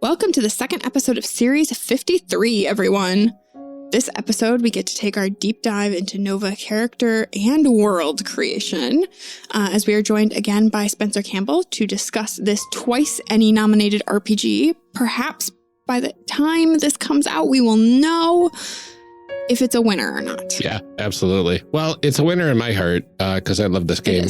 Welcome to the second episode of Series 53, everyone. This episode, we get to take our deep dive into Nova character and world creation, as we are joined again by Spencer Campbell to discuss this twice Emmy-nominated RPG. Perhaps by the time this comes out, we will know if it's a winner or not. Yeah, absolutely. Well, it's a winner in my heart because I love this game.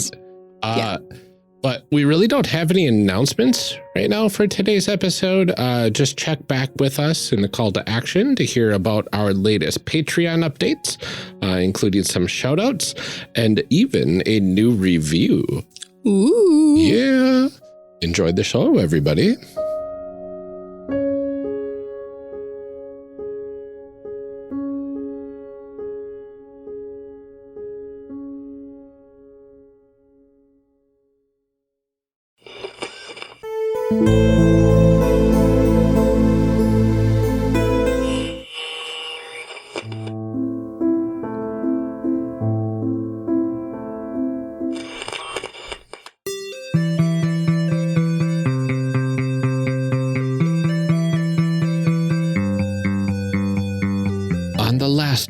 But we really don't have any announcements right now for today's episode. Just check back with us in the call to action to hear about our latest Patreon updates, including some shout outs and even a new review. Ooh. Yeah. Enjoy the show, everybody.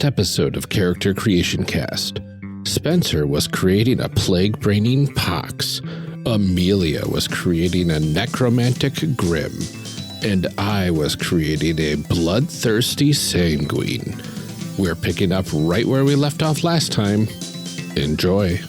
Episode of Character Creation Cast. Spencer was creating a plague-braining pox. Amelia was creating a necromantic grim. And I was creating a bloodthirsty sanguine. We're picking up right where we left off last time. Enjoy.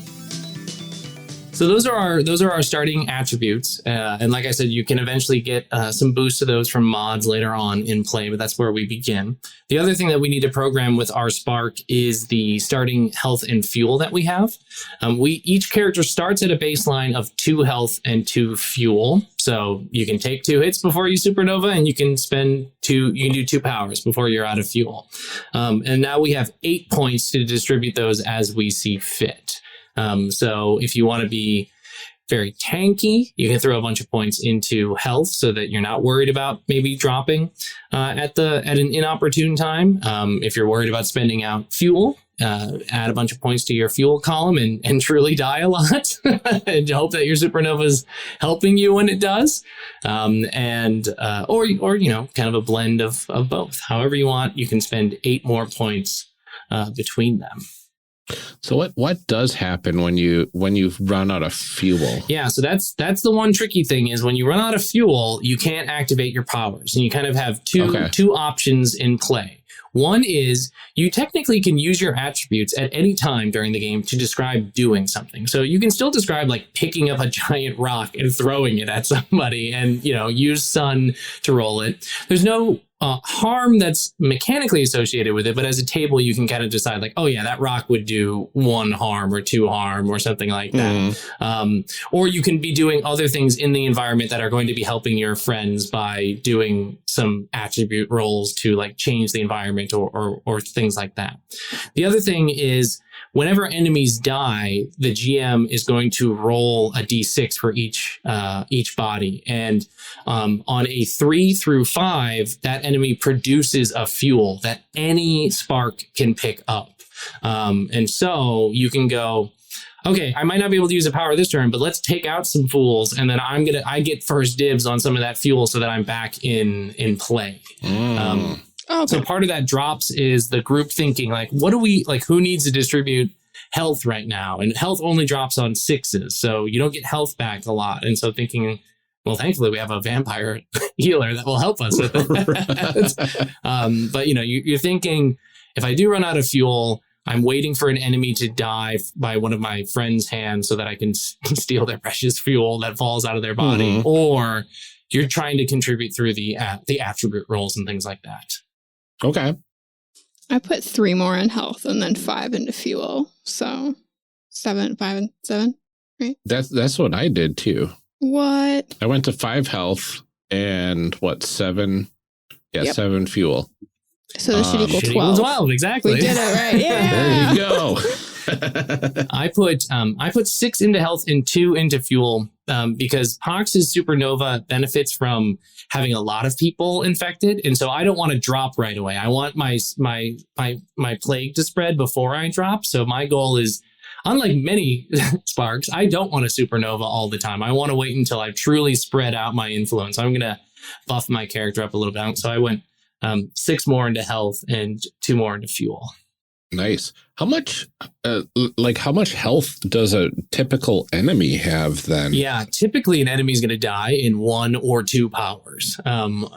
So those are our starting attributes. And like I said, you can eventually get some boosts to those from mods later on in play, but that's where we begin. The other thing that we need to program with our Spark is the starting health and fuel that we have. Each character starts at a baseline of 2 health and 2 fuel. So you can take 2 hits before you supernova, and you can do 2 powers before you're out of fuel. And now we have 8 points to distribute those as we see fit. So if you want to be very tanky, you can throw a bunch of points into health so that you're not worried about maybe dropping at an inopportune time. If you're worried about spending out fuel, add a bunch of points to your fuel column and truly die a lot and hope that your supernova's helping you when it does. Or kind of a blend of both. However you want, you can spend 8 more points between them. So what does happen when you run out of fuel? Yeah, so that's the one tricky thing is when you run out of fuel, you can't activate your powers, and you kind of have two options in play. One is you technically can use your attributes at any time during the game to describe doing something. So you can still describe like picking up a giant rock and throwing it at somebody and, use sun to roll it. There's no harm that's mechanically associated with it, but as a table, you can kind of decide like, oh yeah, that rock would do 1 harm or 2 harm or something like that. Or you can be doing other things in the environment that are going to be helping your friends by doing some attribute rolls to like change the environment or things like that. The other thing is whenever enemies die, the GM is going to roll a d6 for each body. And on a 3 through 5, that enemy produces a fuel that any Spark can pick up. And so you can go, okay, I might not be able to use a power this turn, but let's take out some fools. And then I get first dibs on some of that fuel so that I'm back in play. Okay. So part of that drops is the group thinking like, who needs to distribute health right now? And health only drops on 6s. So you don't get health back a lot. And so thinking, well, thankfully we have a vampire healer that will help us with it. But you're thinking if I do run out of fuel, I'm waiting for an enemy to die by one of my friend's hands so that I can steal their precious fuel that falls out of their body. Or you're trying to contribute through the attribute rolls and things like that. Okay. I put 3 more in health and then 5 into fuel. So 7, 5, and 7, right? That's what I did too. What? I went to 5 health and 7? Yeah, yep. 7 fuel. So this should equal 12. 12, exactly. We did it right. Yeah. There you go. I put 6 into health and 2 into fuel because Pox's supernova benefits from having a lot of people infected, and so I don't want to drop right away. I want my plague to spread before I drop. So my goal is unlike many Sparks, I don't want a supernova all the time. I want to wait until I've truly spread out my influence. I'm going to buff my character up a little bit. So I went 6 more into health and 2 more into fuel. Nice. How much health does a typical enemy have then? Yeah, typically an enemy is going to die in 1 or 2 powers.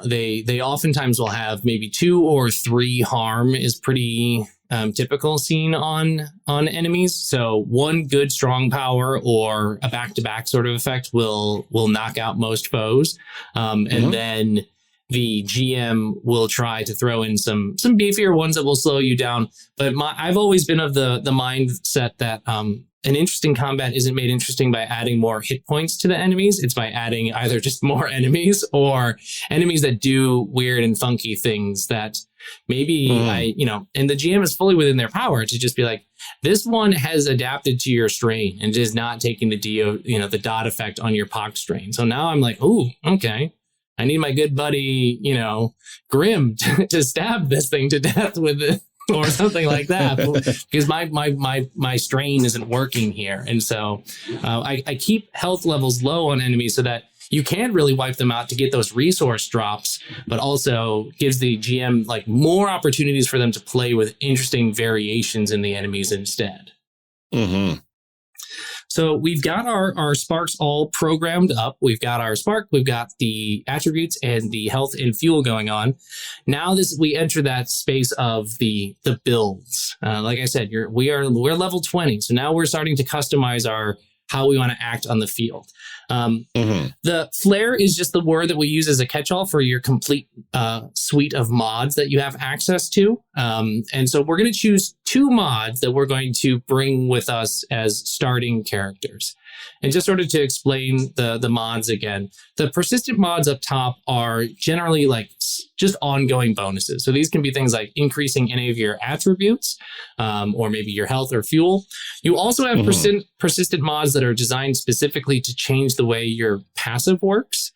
They oftentimes will have maybe 2 or 3 harm is pretty typical seen on enemies. So 1 good strong power or a back-to-back sort of effect will knock out most foes. And then the GM will try to throw in some beefier ones that will slow you down. But I've always been of the mindset that an interesting combat isn't made interesting by adding more hit points to the enemies. It's by adding either just more enemies or enemies that do weird and funky things that maybe and the GM is fully within their power to just be like, this one has adapted to your strain and is not taking the dot effect on your pox strain. So now I'm like, ooh, okay. I need my good buddy, Grim to stab this thing to death with it or something like that, because my strain isn't working here. And so I keep health levels low on enemies so that you can really wipe them out to get those resource drops, but also gives the GM like more opportunities for them to play with interesting variations in the enemies instead. Mm-hmm. So we've got our sparks all programmed up. We've got our spark, we've got the attributes and the health and fuel going on. Now we enter that space of the builds. Like I said, we're level 20. So now we're starting to customize how we want to act on the field. The flare is just the word that we use as a catch-all for your complete suite of mods that you have access to. And so we're going to choose 2 mods that we're going to bring with us as starting characters. And just sort of to explain the mods again, the persistent mods up top are generally like just ongoing bonuses. So these can be things like increasing any of your attributes, or maybe your health or fuel. You also have persistent mods that are designed specifically to change the way your passive works.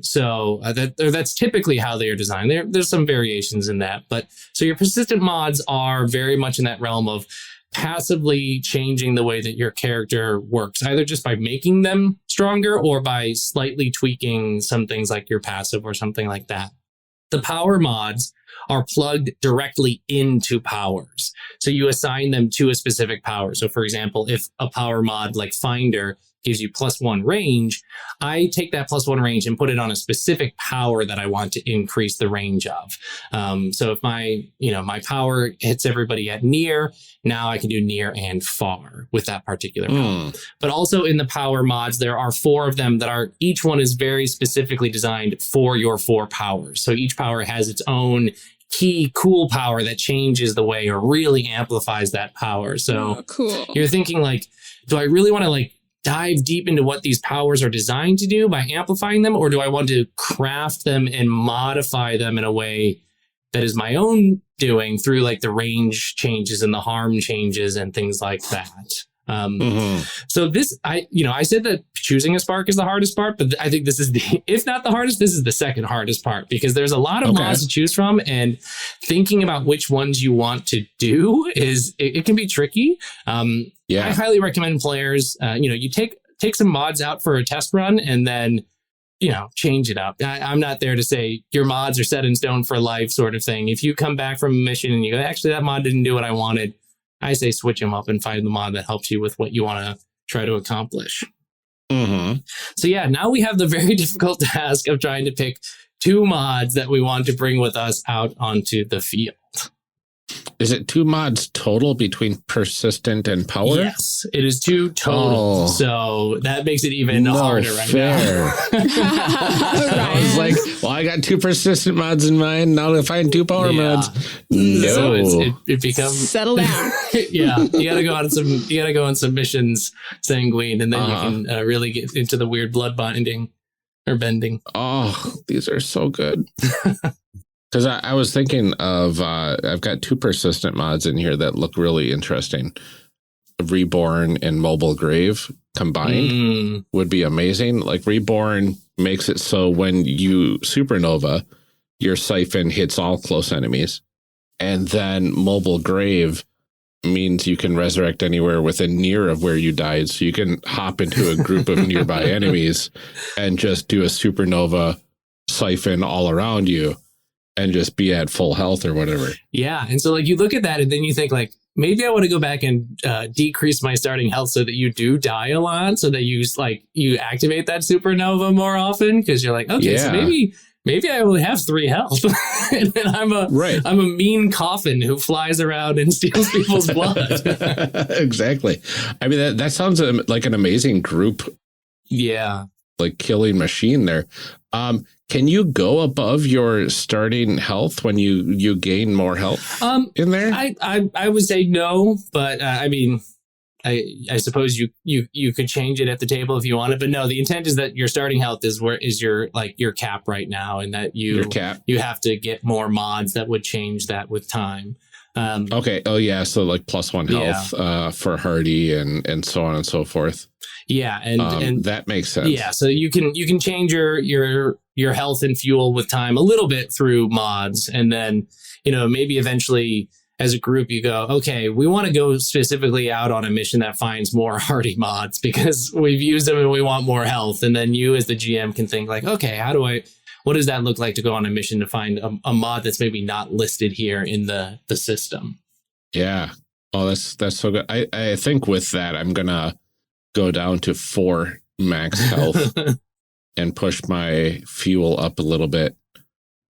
So that's typically how they are designed. There's some variations in that, but so your persistent mods are very much in that realm of passively changing the way that your character works, either just by making them stronger or by slightly tweaking some things like your passive or something like that. The power mods are plugged directly into powers. So you assign them to a specific power. So for example, if a power mod like Finder gives you +1 range, I take that +1 range and put it on a specific power that I want to increase the range of. So if my power hits everybody at near, now I can do near and far with that particular power. But also in the power mods, there are 4 of them that each one is very specifically designed for your 4 powers. So each power has its own key cool power that changes the way or really amplifies that power. So cool. You're thinking like, do I really want to dive deep into what these powers are designed to do by amplifying them, or do I want to craft them and modify them in a way that is my own doing through the range changes and the harm changes and things like that? So this, I said that choosing a spark is the hardest part, but I think this is if not the hardest, this is the second hardest part, because there's a lot of mods to choose from, and thinking about which ones you want to do it can be tricky. I highly recommend players, you take some mods out for a test run and then, change it up. I'm not there to say your mods are set in stone for life sort of thing. If you come back from a mission and you go, actually, that mod didn't do what I wanted, I say switch them up and find the mod that helps you with what you want to try to accomplish. So now we have the very difficult task of trying to pick 2 mods that we want to bring with us out onto the field. Is it 2 mods total between persistent and power? Yes, it is 2 total. So that makes it even harder right now. I was like, well, I got 2 persistent mods in mind. Now to find 2 power mods. No. So it becomes settle down. You gotta go on some missions, Sanguine, and then you can really get into the weird blood binding or bending. Oh, these are so good. Because I was thinking of, I've got 2 persistent mods in here that look really interesting. Reborn and Mobile Grave combined would be amazing. Like Reborn makes it so when you supernova, your siphon hits all close enemies. And then Mobile Grave means you can resurrect anywhere within near of where you died. So you can hop into a group of nearby enemies and just do a supernova siphon all around you and just be at full health or whatever. Yeah. And so like you look at that and then you think like, maybe I want to go back and decrease my starting health so that you do die a lot, so that you activate that supernova more often, because you're like, okay, so maybe I only have 3 health, and then I'm a mean coffin who flies around and steals people's blood. Exactly. I mean, that sounds like an amazing group. Yeah. Like killing machine there. Can you go above your starting health when you gain more health in there? I would say no, but I mean, I suppose you could change it at the table if you wanted, but no, the intent is that your starting health is your cap right now, and that you have to get more mods that would change that with time. Okay. Oh yeah. So like +1 health for hardy and so on and so forth. Yeah, and that makes sense. Yeah, so you can change your health and fuel with time a little bit through mods, and then maybe eventually as a group you go, okay, we want to go specifically out on a mission that finds more hardy mods because we've used them and we want more health, and then you as the GM can think like, okay, what does that look like to go on a mission to find a mod that's maybe not listed here in the system? Yeah. Oh, that's so good. I think with that I'm gonna go down to 4 max health and push my fuel up a little bit,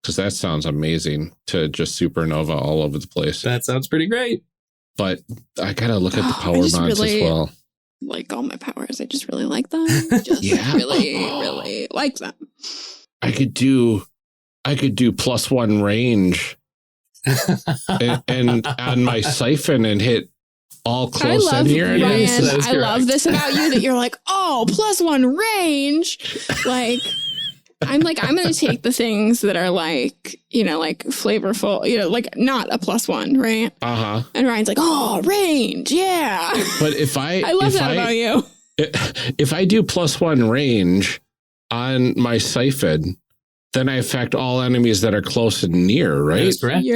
because that sounds amazing to just supernova all over the place. That sounds pretty great. But I gotta look at the power mods as well. Like all my powers, I just really like them. Really like them. I could do +1 range and on my siphon and hit all close in here. Ryan, I love this about you, that you're like, oh, +1 range. Like, I'm going to take the things that are like, like flavorful, like not a +1, right? Uh-huh. And Ryan's like, oh, range. Yeah. But if I love that about you. If I do +1 range on my siphon, then I affect all enemies that are close and near, right? That's correct.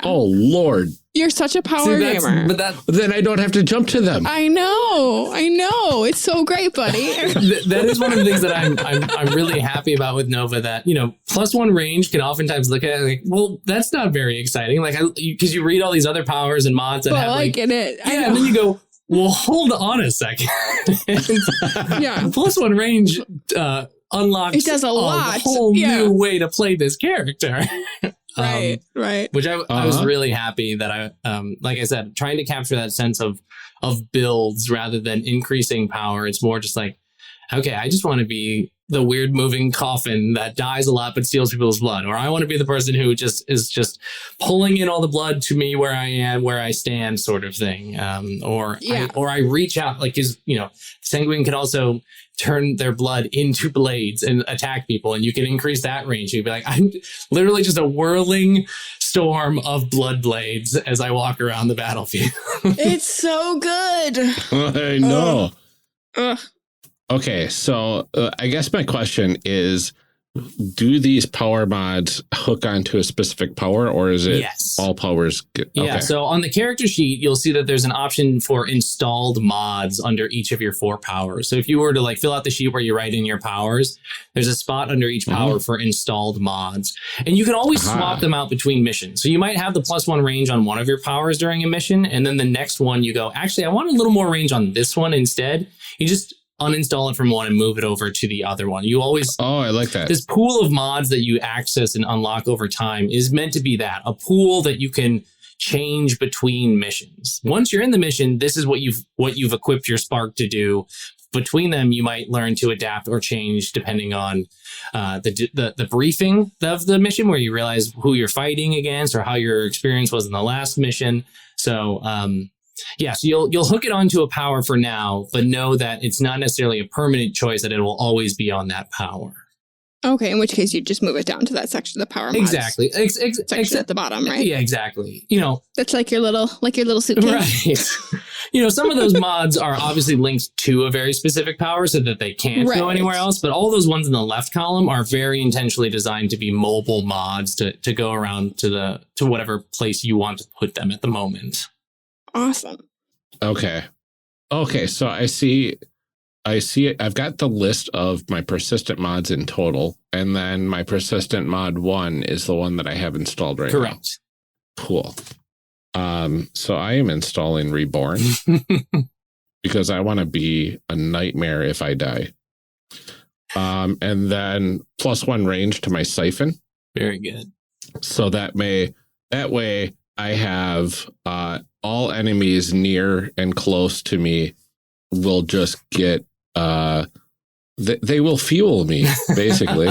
Oh, Lord. You're such a power gamer. But then I don't have to jump to them. I know. It's so great, buddy. That is one of the things that I'm really happy about with Nova, that, +1 range can oftentimes look at it like, well, that's not very exciting. Like, because you read all these other powers and mods that have I get it. Yeah, and then you go, well, hold on a second. Yeah. +1 range unlocks it does a lot. Whole new way to play this character. Right. Which I was really happy that like I said, trying to capture that sense of builds rather than increasing power. It's more just like, okay, I just want to be the weird moving coffin that dies a lot but steals people's blood, or I want to be the person who is just pulling in all the blood to me where I am, where I stand, sort of thing. I reach out, like, Sanguine can also turn their blood into blades and attack people, and you can increase that range. You'd be like, I'm literally just a whirling storm of blood blades as I walk around the battlefield. It's so good. I know. Okay, so I guess my question is, do these power mods hook onto a specific power, or is it all powers? Yeah, so on the character sheet, you'll see that there's an option for installed mods under each of your 4 powers. So if you were to fill out the sheet where you write in your powers, there's a spot under each power for installed mods. And you can always swap them out between missions. So you might have the +1 range on one of your powers during a mission, and then the next one you go, actually, I want a little more range on this one instead. You just uninstall it from one and move it over to the other one. You always... Oh, I like that. This pool of mods that you access and unlock over time is meant to be that, a pool that you can change between missions. Once you're in the mission, this is what you've equipped your spark to do. Between them, you might learn to adapt or change depending on the briefing of the mission, where you realize who you're fighting against or how your experience was in the last mission. So, so you'll hook it onto a power for now, but know that it's not necessarily a permanent choice, that it will always be on that power. Okay, in which case you just move it down to that section of the power mods. Exactly. Section at the bottom, right? Yeah, exactly. That's like your little suitcase. Right. Some of those mods are obviously linked to a very specific power so that they can't go anywhere else. But all those ones in the left column are very intentionally designed to be mobile mods to go around to whatever place you want to put them at the moment. Awesome. Okay. So I see. I've got the list of my persistent mods in total, and then my persistent mod 1 is the one that I have installed right now. Correct. Cool. So I am installing Reborn because I want to be a nightmare if I die. And then +1 range to my siphon. Very good. So that way I have all enemies near and close to me will just get they will fuel me, basically.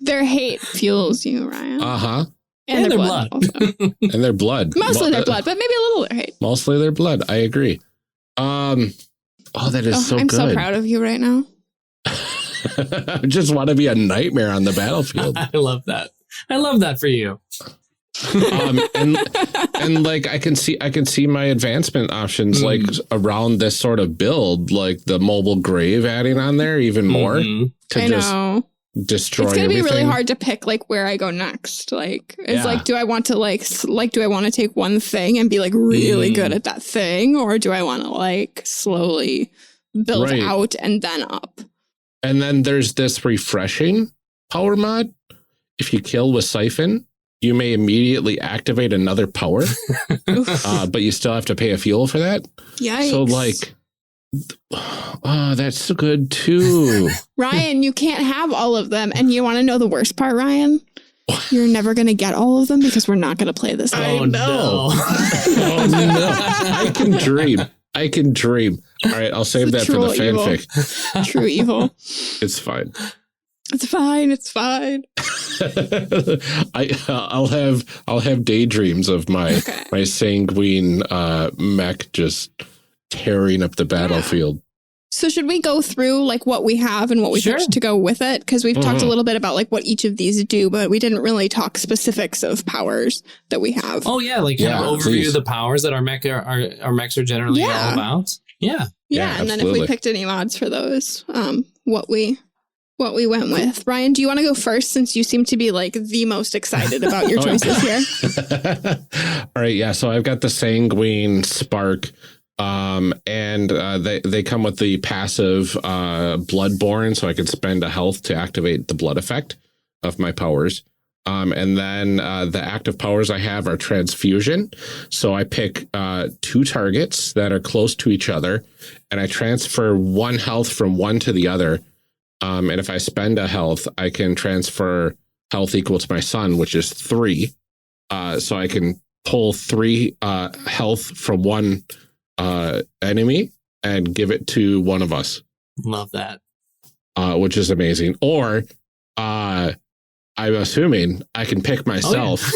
Their hate fuels you, Ryan. And their blood. Also. And their blood. Mostly their blood, but maybe a little their hate. Mostly their blood. I agree. That is so I'm good. so proud of you right now. I just want to be a nightmare on the battlefield. I love that. I love that for you. And like I can see my advancement options like around this sort of build, like the mobile grave adding on there even more to just destroy. It's gonna be everything. really hard to pick like where I go next. Like it's like, do I want to do I want to take one thing and be like really good at that thing, or do I want to like slowly build out and then up? And then there's this refreshing power mod. If you kill with Siphon, you may immediately activate another power, but you still have to pay a fuel for that. Yikes. So like, that's good too. Ryan, you can't have all of them. And you want to know the worst part, Ryan? You're never going to get all of them because we're not going to play this game. Oh, no. Oh, no. I can dream. All right, I'll save that for the fanfic. True evil. It's fine. It's fine. I'll have daydreams of my sanguine mech just tearing up the battlefield. So should we go through like what we have and what we picked to go with it? Because we've talked a little bit about like what each of these do, but we didn't really talk specifics of powers that we have. Oh yeah, like overview of the powers that our mechs are generally all about. Yeah, and then if we picked any mods for those, what we went with. Ryan, do you want to go first since you seem to be like the most excited about your choices here? All right, yeah. So I've got the Sanguine Spark, and they come with the passive Bloodborne, so I can spend a health to activate the blood effect of my powers. And then the active powers I have are Transfusion. So I pick 2 targets that are close to each other, and I transfer 1 health from one to the other. And if I spend a health, I can transfer health equal to my son, which is 3. So I can pull 3 health from one enemy and give it to one of us. Love that. Which is amazing. Or I'm assuming I can pick myself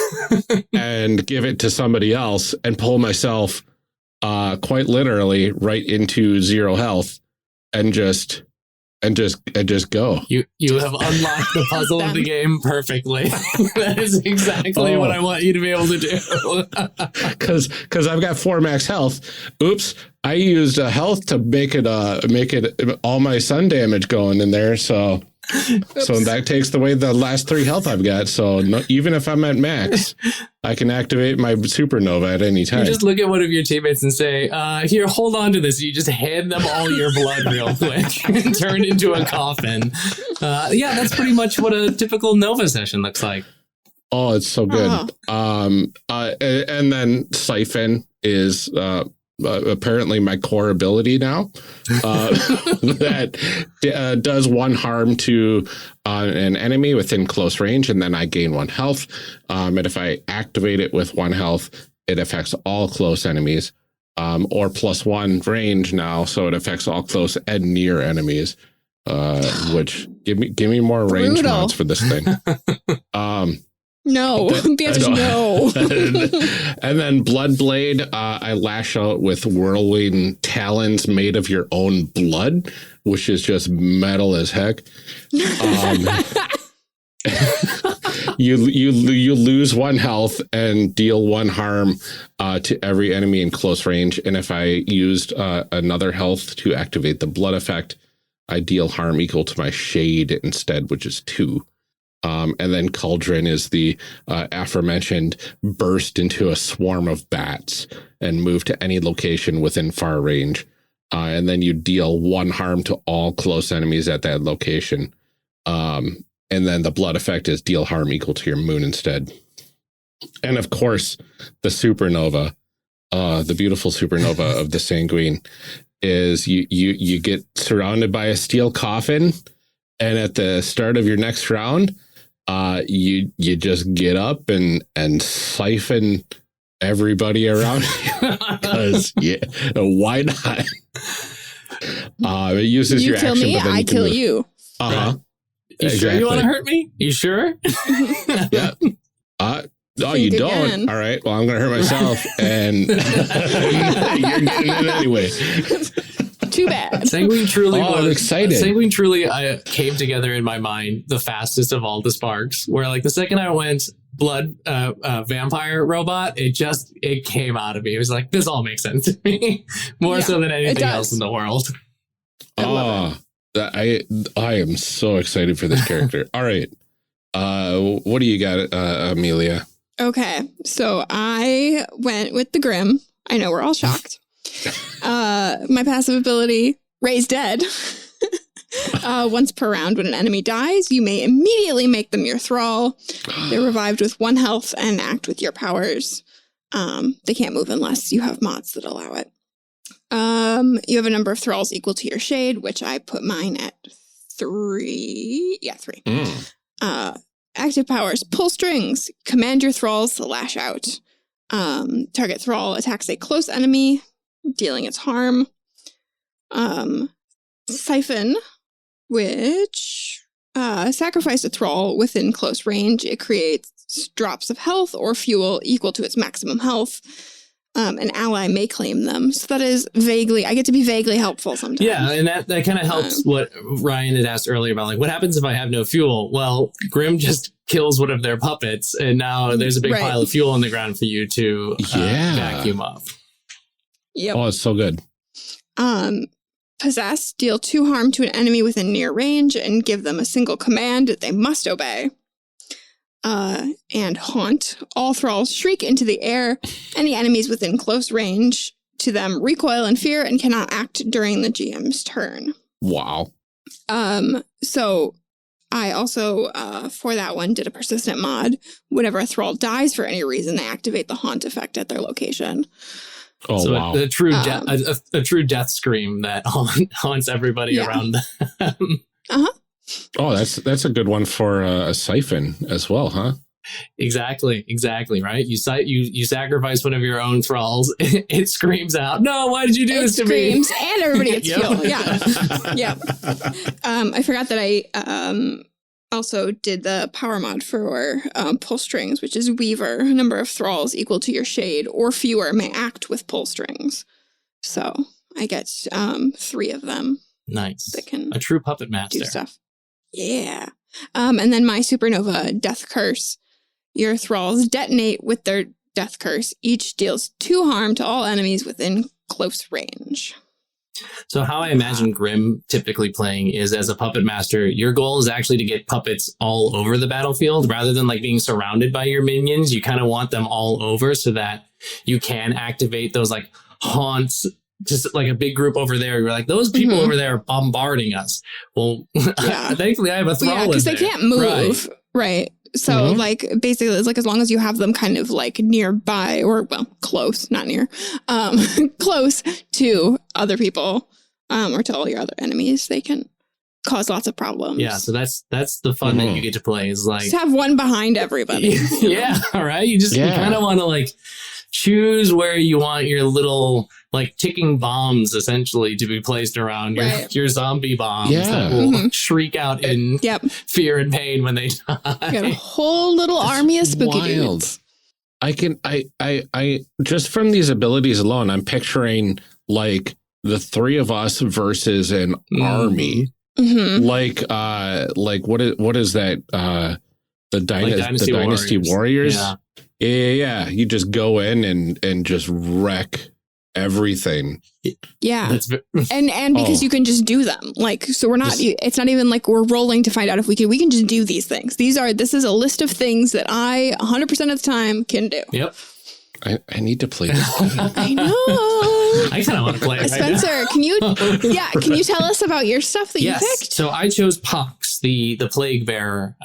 and give it to somebody else and pull myself quite literally right into 0 health and just go. You have unlocked the puzzle of the game perfectly. That is exactly what I want you to be able to do. Because I've got 4 max health. Oops, I used a health to make it all my sun damage going in there. So that takes away the last 3 health I've got. So even if I'm at max, I can activate my supernova at any time. You just look at one of your teammates and say, here, hold on to this. You just hand them all your blood real quick and turn into a coffin. That's pretty much what a typical Nova session looks like. Oh, it's so good. And then Siphon is apparently my core ability now that does 1 harm to an enemy within close range, and then I gain 1 health. And if I activate it with 1 health, it affects all close enemies, or +1 range now, so it affects all close and near enemies. Which give me more range mods for this thing. No, the answer is no. And then Bloodblade, I lash out with whirling talons made of your own blood, which is just metal as heck. You lose 1 health and deal 1 harm to every enemy in close range. And if I used another health to activate the blood effect, I deal harm equal to my shade instead, which is 2. And then Cauldron is the aforementioned burst into a swarm of bats and move to any location within far range. And then you deal 1 harm to all close enemies at that location. And then the blood effect is deal harm equal to your moon instead. And of course, the supernova, the beautiful supernova of the Sanguine, is you get surrounded by a steel coffin, and at the start of your next round, you just get up and siphon everybody around because why not? It uses you your kill action, me, but then I kill you. You sure you want to hurt me? You sure? Yeah. Oh, you don't? All right. Well, I'm going to hurt myself, and you're getting it anyway. Too bad. Sanguine truly was I'm excited. Sanguine truly came together in my mind the fastest of all the sparks. Where like the second I went blood vampire robot, it came out of me. It was like, this all makes sense to me more so than anything else in the world. I am so excited for this character. All right. What do you got, Amelia? Okay, so I went with the Grim. I know we're all shocked. My passive ability, Raise Dead. Once per round when an enemy dies, you may immediately make them your thrall. They're revived with 1 health and act with your powers. They can't move unless you have mods that allow it. You have a number of thralls equal to your shade, which I put mine at 3. Yeah, 3. Active powers, pull strings, command your thralls to lash out. Target thrall attacks a close enemy, dealing its harm. Siphon, which sacrifice a thrall within close range. It creates drops of health or fuel equal to its maximum health. An ally may claim them. So that is I get to be vaguely helpful sometimes. Yeah, and that kind of helps what Ryan had asked earlier about, like, what happens if I have no fuel? Well, Grim just kills one of their puppets, and now there's a big pile of fuel on the ground for you to vacuum up. Yep. Oh, it's so good. Possess, deal 2 harm to an enemy within near range and give them a single command that they must obey. And Haunt, all thralls shriek into the air. Any enemies within close range to them recoil in fear and cannot act during the GM's turn. Wow. So I also, for that one, did a persistent mod. Whenever a thrall dies for any reason, they activate the Haunt effect at their location. Oh, so wow. a true death scream that haunts everybody around them. Oh, that's a good one for a siphon as well, huh? Exactly, right? You sacrifice one of your own thralls. It screams out, "No! Why did you do this to me?" It screams, and everybody gets fuel. Yeah. I forgot that I also did the power mod for pull strings, which is Weaver. A number of thralls equal to your shade or fewer may act with pull strings. So I get 3 of them. Nice. That can a true puppet master. Do stuff. Yeah. And then my supernova death curse. Your thralls detonate with their death curse. Each deals 2 harm to all enemies within close range. So how I imagine Grim typically playing is as a puppet master, your goal is actually to get puppets all over the battlefield rather than like being surrounded by your minions. You kind of want them all over so that you can activate those like haunts, just like a big group over there. You're like, those people over there are bombarding us. Well, thankfully I have a thrall because they can't move. Right. So like basically it's like as long as you have them kind of like nearby or close, not near, close to other people or to all your other enemies, they can cause lots of problems. Yeah. So that's the fun that you get to play is like just have one behind everybody. Yeah. All right. You kind of want to like choose where you want your little like ticking bombs essentially to be placed around your zombie bombs that will shriek out in fear and pain when they die. You got a whole little army of spooky dudes. I just from these abilities alone, I'm picturing like the 3 of us versus an army. Like what is that? The Dynasty Warriors. Yeah. You just go in and just wreck everything. Yeah. And because you can just do them. Like, so we're not, it's not even like we're rolling to find out if we can just do these things. This is a list of things that I 100% of the time can do. Yep. I need to play this game. I know. I kind of want to play it. Spencer, right can you tell us about your stuff that you picked? So I chose Pox, the Plague Bearer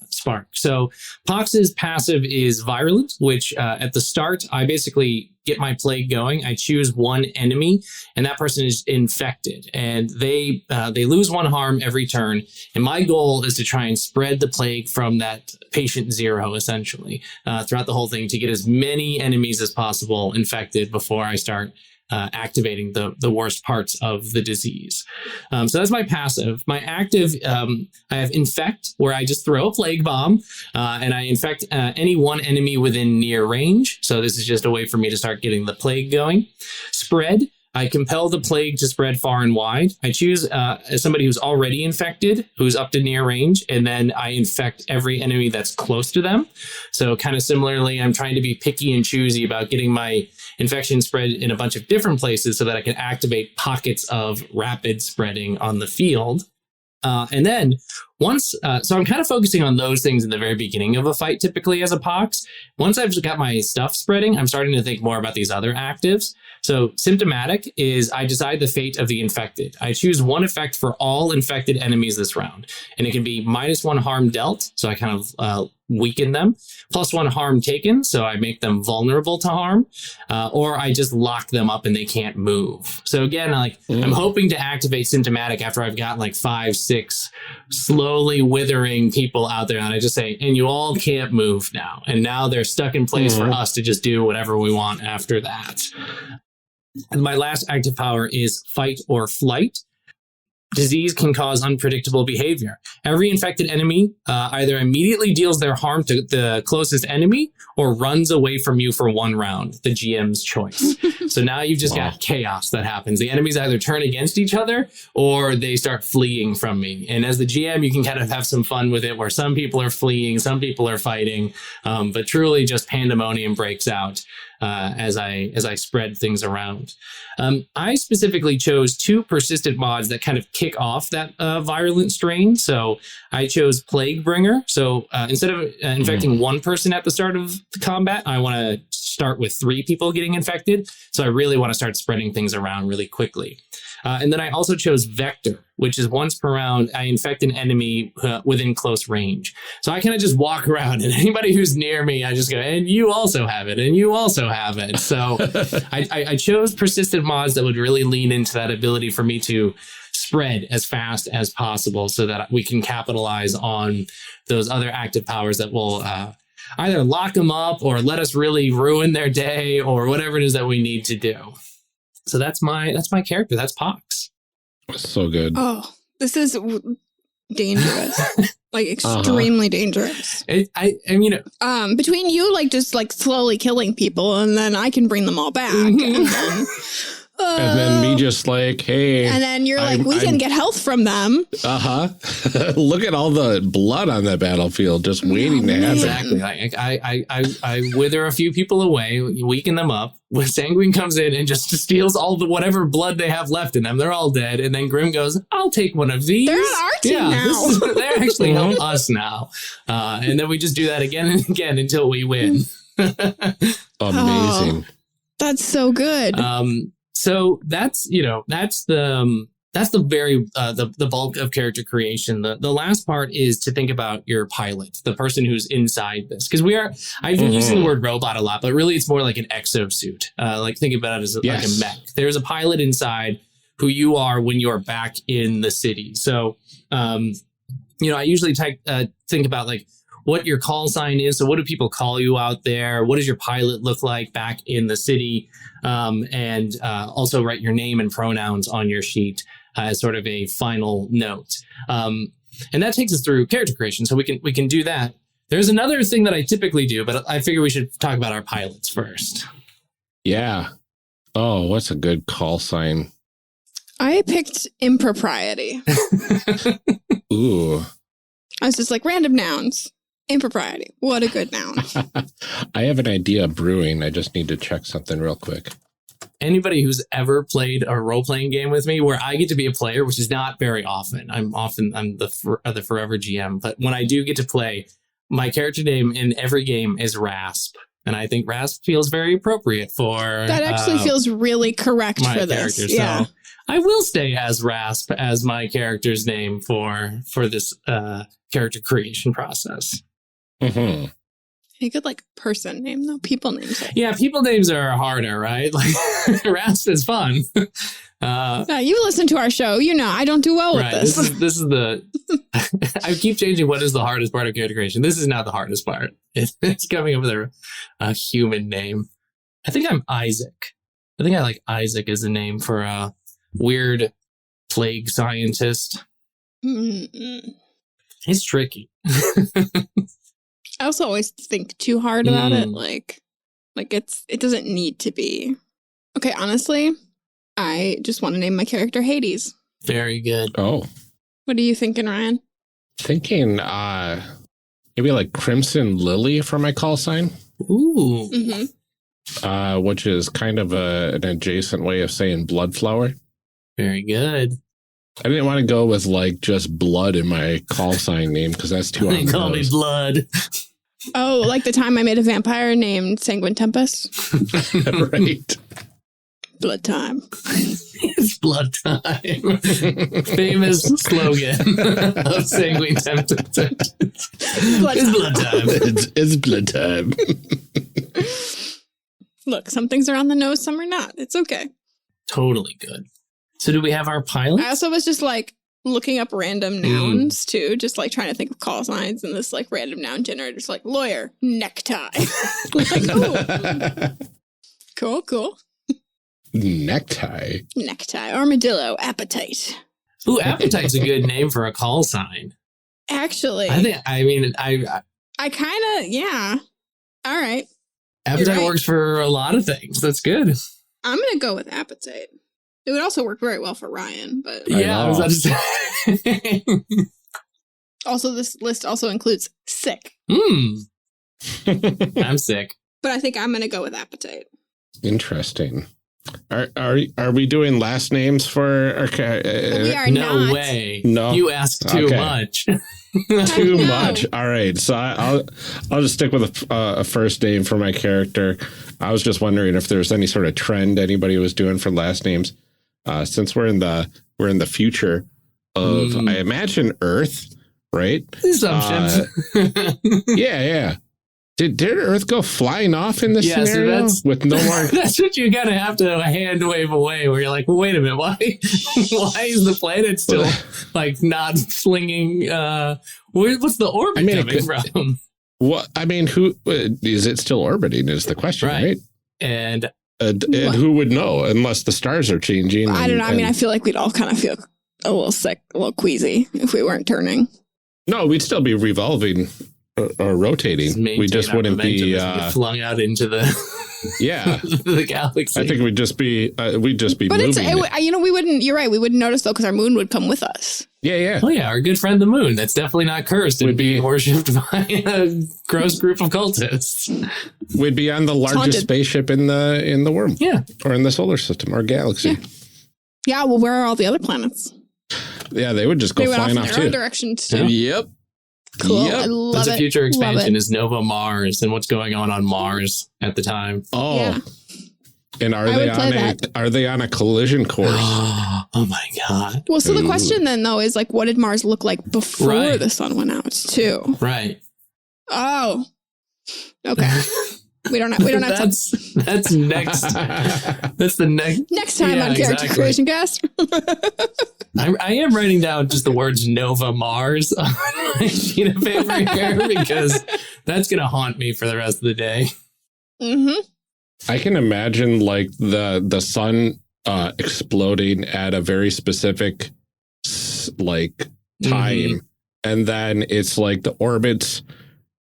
Spark. So Pox's passive is Virulent, which at the start, I basically get my plague going. I choose one enemy, and that person is infected, and they lose 1 harm every turn. And my goal is to try and spread the plague from that patient 0, essentially, throughout the whole thing, to get as many enemies as possible infected before I start activating the worst parts of the disease. So that's my passive. My active, I have Infect, where I just throw a plague bomb and I infect any one enemy within near range. So this is just a way for me to start getting the plague going. Spread, I compel the plague to spread far and wide. I choose somebody who's already infected, who's up to near range, and then I infect every enemy that's close to them. So kind of similarly, I'm trying to be picky and choosy about getting my infection spread in a bunch of different places so that I can activate pockets of rapid spreading on the field. And then once, so I'm kind of focusing on those things in the very beginning of a fight, typically as a Pox. Once I've got my stuff spreading, I'm starting to think more about these other actives. So Symptomatic is I decide the fate of the infected. I choose one effect for all infected enemies this round. And it can be -1 harm dealt. So I kind of weaken them. +1 harm taken. So I make them vulnerable to harm. Or I just lock them up and they can't move. So again, I'm hoping to activate Symptomatic after I've got like 5, 6 slowly withering people out there. And I just say, and you all can't move now. And now they're stuck in place for us to just do whatever we want after that. And my last active power is Fight or Flight. Disease can cause unpredictable behavior. Every infected enemy either immediately deals their harm to the closest enemy or runs away from you for 1 round, the GM's choice. So now you've just got chaos that happens. The enemies either turn against each other or they start fleeing from me. And as the GM, you can kind of have some fun with it where some people are fleeing, some people are fighting, but truly just pandemonium breaks out as I spread things around. I specifically chose 2 persistent mods that kind of kick off that virulent strain. So I chose Plague Bringer. So instead of infecting 1 person at the start of the combat, I want to start with 3 people getting infected. So I really want to start spreading things around really quickly. And then I also chose Vector, which is once per round, I infect an enemy within close range. So I kind of just walk around and anybody who's near me, I just go, and you also have it, and you also have it. So I chose persistent mods that would really lean into that ability for me to spread as fast as possible so that we can capitalize on those other active powers that will either lock them up or let us really ruin their day or whatever it is that we need to do. So that's my character. That's Pox. So good. Oh, this is dangerous. Like extremely dangerous. I mean, between you, like just like slowly killing people, and then I can bring them all back. And then me just like, hey. And then you're like, we can get health from them. Look at all the blood on that battlefield just waiting to happen. Exactly. I wither a few people away, weaken them up. When Sanguine comes in and just steals all the whatever blood they have left in them, they're all dead. And then Grim goes, I'll take one of these. They're on our team now. They're actually help us now. And then we just do that again and again until we win. Amazing. Oh, that's so good. So that's the very the bulk of character creation. The last part is to think about your pilot, the person who's inside this, because I've been using the word robot a lot, but really it's more like an exosuit. Like think about it as like a mech. There's a pilot inside who you are when you're back in the city. So I usually think about like what your call sign is. So what do people call you out there? What does your pilot look like back in the city? And also write your name and pronouns on your sheet as sort of a final note. And that takes us through character creation. So we can do that. There's another thing that I typically do, but I figure we should talk about our pilots first. Yeah. Oh, what's a good call sign? I picked impropriety. Ooh. I was just like random nouns. Impropriety. What a good noun. I have an idea of brewing. I just need to check something real quick. anybody who's ever played a role-playing game with me where I get to be a player, which is not very often. I'm the forever GM, but when I do get to play, my character name in every game is Rasp. And I think Rasp feels very appropriate for... That actually feels really correct for this. Yeah. So I will stay as Rasp as my character's name for this character creation process. Mm-hmm. A good person name though. People names. Yeah, people names are harder, right? Like Rasp is fun. You listen to our show, I don't do well with this. This is the. I keep changing what is the hardest part of character creation. This is not the hardest part. It's coming up with a human name. I think I'm Isaac. I think I like Isaac as a name for a weird plague scientist. Mm-mm. It's tricky. I also always think too hard about it. It doesn't need to be. Okay, honestly, I just want to name my character Hades. Very good. Oh. What are you thinking, Ryan? Thinking maybe Crimson Lily for my call sign. Ooh. Mm-hmm. Which is kind of an adjacent way of saying blood flower. Very good. I didn't want to go with just blood in my call sign name because that's too on the call me Blood. Oh, like the time I made a vampire named Sanguine Tempest? Right. Blood time. It's blood time. Famous slogan of Sanguine Tempest. It's blood time. It's blood time. Look, some things are on the nose, some are not. It's okay. Totally good. So do we have our pilot? I also was just looking up random nouns too, just trying to think of call signs, and this random noun generator's lawyer, necktie. Cool. Necktie. Armadillo, appetite. Ooh, appetite's a good name for a call sign. Actually, I kind of, yeah. All right. Appetite works for a lot of things. That's good. I'm going to go with appetite. It would also work very well for Ryan, but... Yeah, I was about to say. Also, this list also includes sick. I'm sick. But I think I'm going to go with appetite. Interesting. Are we doing last names for... we are no not. way. No. You asked too much. Too much. All right. So I'll just stick with a first name for my character. I was just wondering if there's any sort of trend anybody was doing for last names. Since we're in the future of, I imagine, Earth, right? Assumptions. Yeah. Did Earth go flying off in this scenario with no more? That's what you kind of have to hand wave away. Where you're like, well, wait a minute, why is the planet still not slinging? What's the orbit coming from? What who is it still orbiting? Is the question, right? And who would know unless the stars are changing? I don't know. I feel like we'd all kind of feel a little sick, a little queasy if we weren't turning. No, we'd still be revolving or rotating. We just wouldn't be flung out into the the galaxy. I think we'd just be but moving. we wouldn't. You're right. We wouldn't notice though because our moon would come with us. Yeah. Oh yeah, our good friend the moon. That's definitely not cursed and being worshipped by a gross group of cultists. We'd be on the largest spaceship in the world. Yeah, or in the solar system or galaxy. Yeah. Well, where are all the other planets? Yeah, they would just go flying off in their too. own directions too. Yep. Cool. Yep. I love That's it. a future expansion is Nova Mars and what's going on Mars at the time. Oh. Yeah. And are they on a collision course? Oh my God. Well, so the question then though is what did Mars look like before the sun went out too? Right. Oh. Okay. We don't have that's next. That's the next time on Character Creation Cast. I am writing down just the words Nova Mars on my sheet of paper here because that's gonna haunt me for the rest of the day. Mm-hmm. I can imagine the sun exploding at a very specific time, and then it's the orbits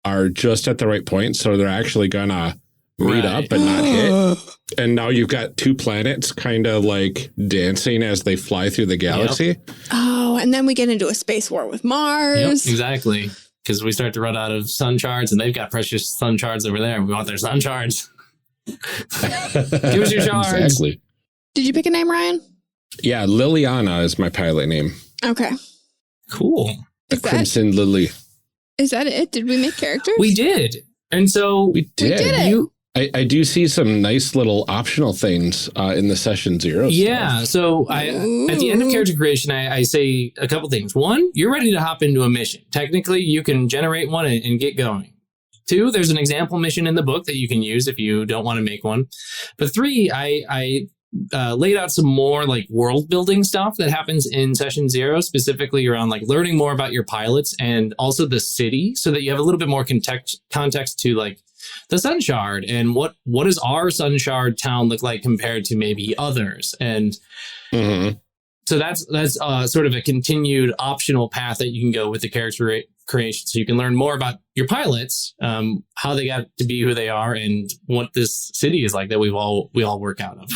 are just at the right point, so they're actually gonna meet up and not hit. And now you've got two planets kind of dancing as they fly through the galaxy. Yep. Oh, and then we get into a space war with Mars. Yep, exactly. Because we start to run out of sun shards, and they've got precious sun shards over there, and we want their sun shards. Give us your shards. Exactly. Did you pick a name, Ryan? Yeah, Liliana is my pilot name. Okay. Cool. The Crimson Lily. Is that it? Did we make characters? We did. And so we did it. I do see some nice little optional things in the session 0. Yeah. Stuff. So at the end of character creation, I say a couple things. 1, you're ready to hop into a mission. Technically, you can generate one and get going. 2, there's an example mission in the book that you can use if you don't want to make one. But 3, I laid out some more like world building stuff that happens in session 0, specifically around like learning more about your pilots and also the city, so that you have a little bit more context to like the Sun Shard and what does our Sun Shard town look like compared to maybe others. And so that's sort of a continued optional path that you can go with the character creation. So you can learn more about your pilots, how they got to be who they are, and what this city is like that we all work out of.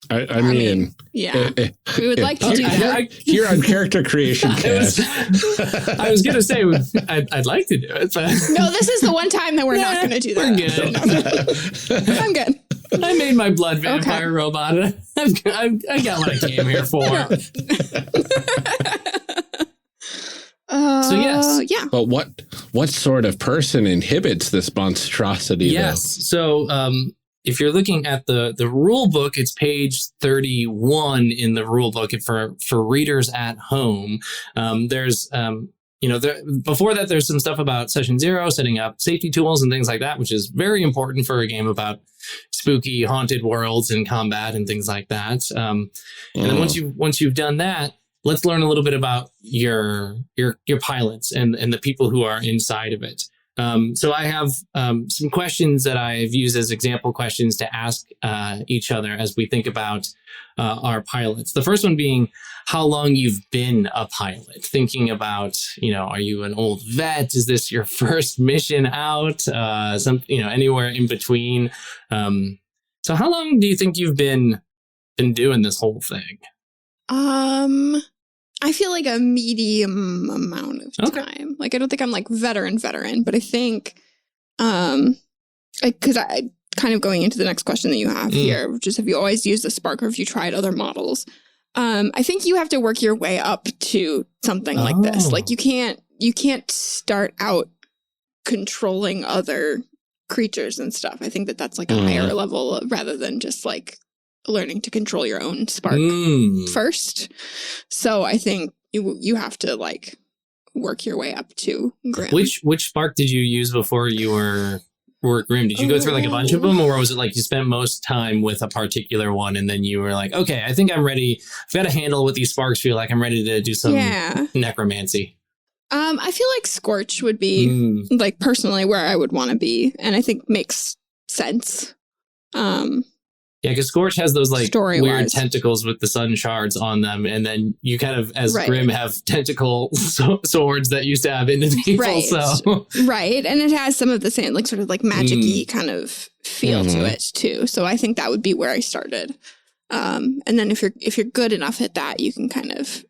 I mean, yeah, we would like to do that. Here on Character Creation Cast. I was going to say, I'd like to do it. But no, this is the one time that we're not going to do that. We're good. I'm good. I made my blood vampire robot. I got what I came here for. So yes. Yeah. But what sort of person inhibits this monstrosity? Yes. Though? So if you're looking at the rule book, it's page 31 in the rule book. And for readers at home, there's before that, there's some stuff about session 0, setting up safety tools and things like that, which is very important for a game about spooky haunted worlds and combat and things like that. And then once you've done that, let's learn a little bit about your pilots and the people who are inside of it. So I have some questions that I've used as example questions to ask each other as we think about our pilots. The first one being how long you've been a pilot. Thinking about, are you an old vet? Is this your first mission out? Anywhere in between. So how long do you think you've been doing this whole thing? I feel like a medium amount of time. Okay. Like, I don't think I'm like veteran, but I think, because I kind of going into the next question that you have here, which is, have you always used the Spark or have you tried other models? I think you have to work your way up to something like this. Like, you can't start out controlling other creatures and stuff. I think that's like a higher level rather than just like learning to control your own spark first. So I think you have to like work your way up to Grim. Which spark did you use before you were Grim? Did you go through like a bunch of them, or was it like you spent most time with a particular one and then you were like, okay, I think I'm ready. I've got a handle what these sparks feel like. I'm ready to do some necromancy. I feel like Scorch would be like personally where I would want to be, and I think makes sense. Yeah, because Scorch has those like weird tentacles with the sun shards on them, and then you kind of, as Grim, have tentacle swords that you stab into people. Right. So right, and it has some of the same like sort of like magic-y kind of feel to it too. So I think that would be where I started. And then if you're good enough at that, you can kind of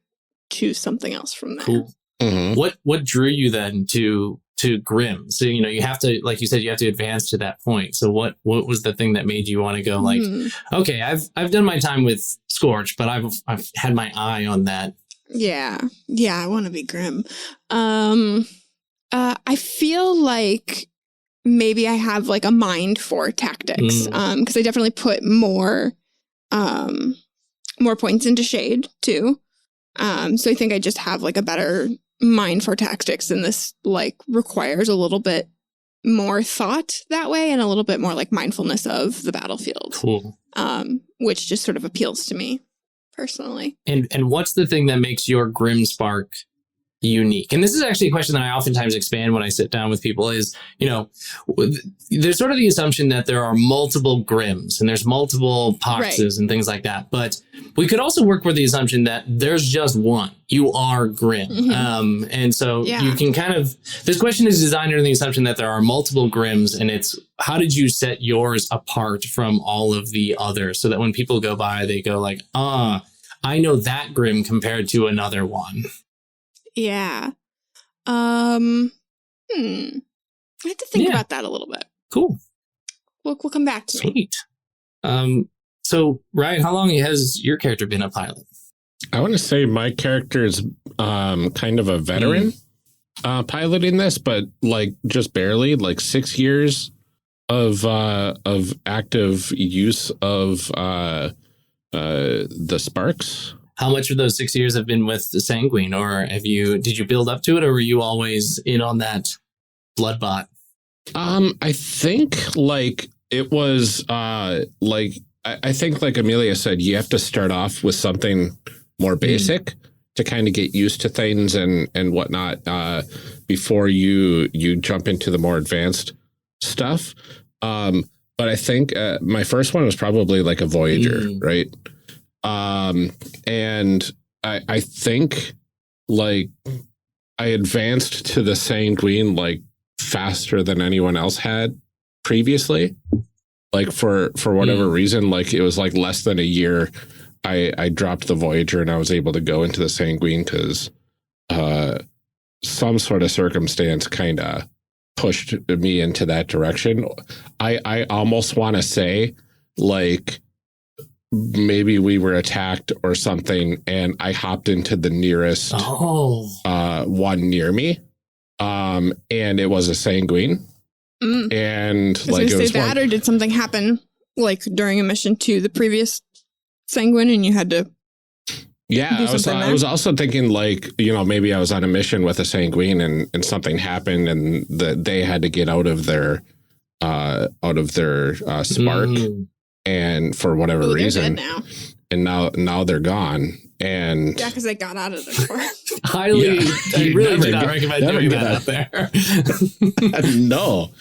choose something else from there. Cool. What drew you then to Grim? So, you have to, like you said, you have to advance to that point. So what was the thing that made you want to go like, okay, I've done my time with Scorch, but I've had my eye on that. Yeah, I want to be Grim. I feel like maybe I have like a mind for tactics, because I definitely put more points into Shade too. So I think I just have like a better mind for tactics, and this like requires a little bit more thought that way and a little bit more like mindfulness of the battlefield. Cool. Which just sort of appeals to me personally. And what's the thing that makes your Grim Spark unique? And this is actually a question that I oftentimes expand when I sit down with people is, there's sort of the assumption that there are multiple Grims and there's multiple Poxes and things like that. But we could also work with the assumption that there's just one. You are Grim. And so you can kind of, this question is designed under the assumption that there are multiple Grims, and it's how did you set yours apart from all of the others so that when people go by, they go like, I know that Grim compared to another one. Yeah. I have to think about that a little bit. Cool. We'll come back to it. Sweet. So, Ryan, how long has your character been a pilot? I want to say my character is kind of a veteran piloting this, but like just barely, like 6 years of active use of the sparks. How much of those 6 years have been with the Sanguine, or did you build up to it, or were you always in on that bloodbot? I think like it was like I think like Amelia said, you have to start off with something more basic to kind of get used to things and whatnot before you jump into the more advanced stuff. But I think my first one was probably like a Voyager, right? And I think like I advanced to the Sanguine like faster than anyone else had previously. Like for whatever reason, like it was like less than a year. I dropped the Voyager and I was able to go into the Sanguine because some sort of circumstance kind of pushed me into that direction. I almost want to say like maybe we were attacked or something and I hopped into the nearest one near me. And it was a Sanguine. And like it was that, or did something happen like during a mission to the previous Sanguine and you had to I was also thinking like, you know, maybe I was on a mission with a Sanguine and something happened and they had to get out of their spark and for whatever reason now. And now they're gone. And yeah, because they got out of the core. I really do not recommend doing that out there. No.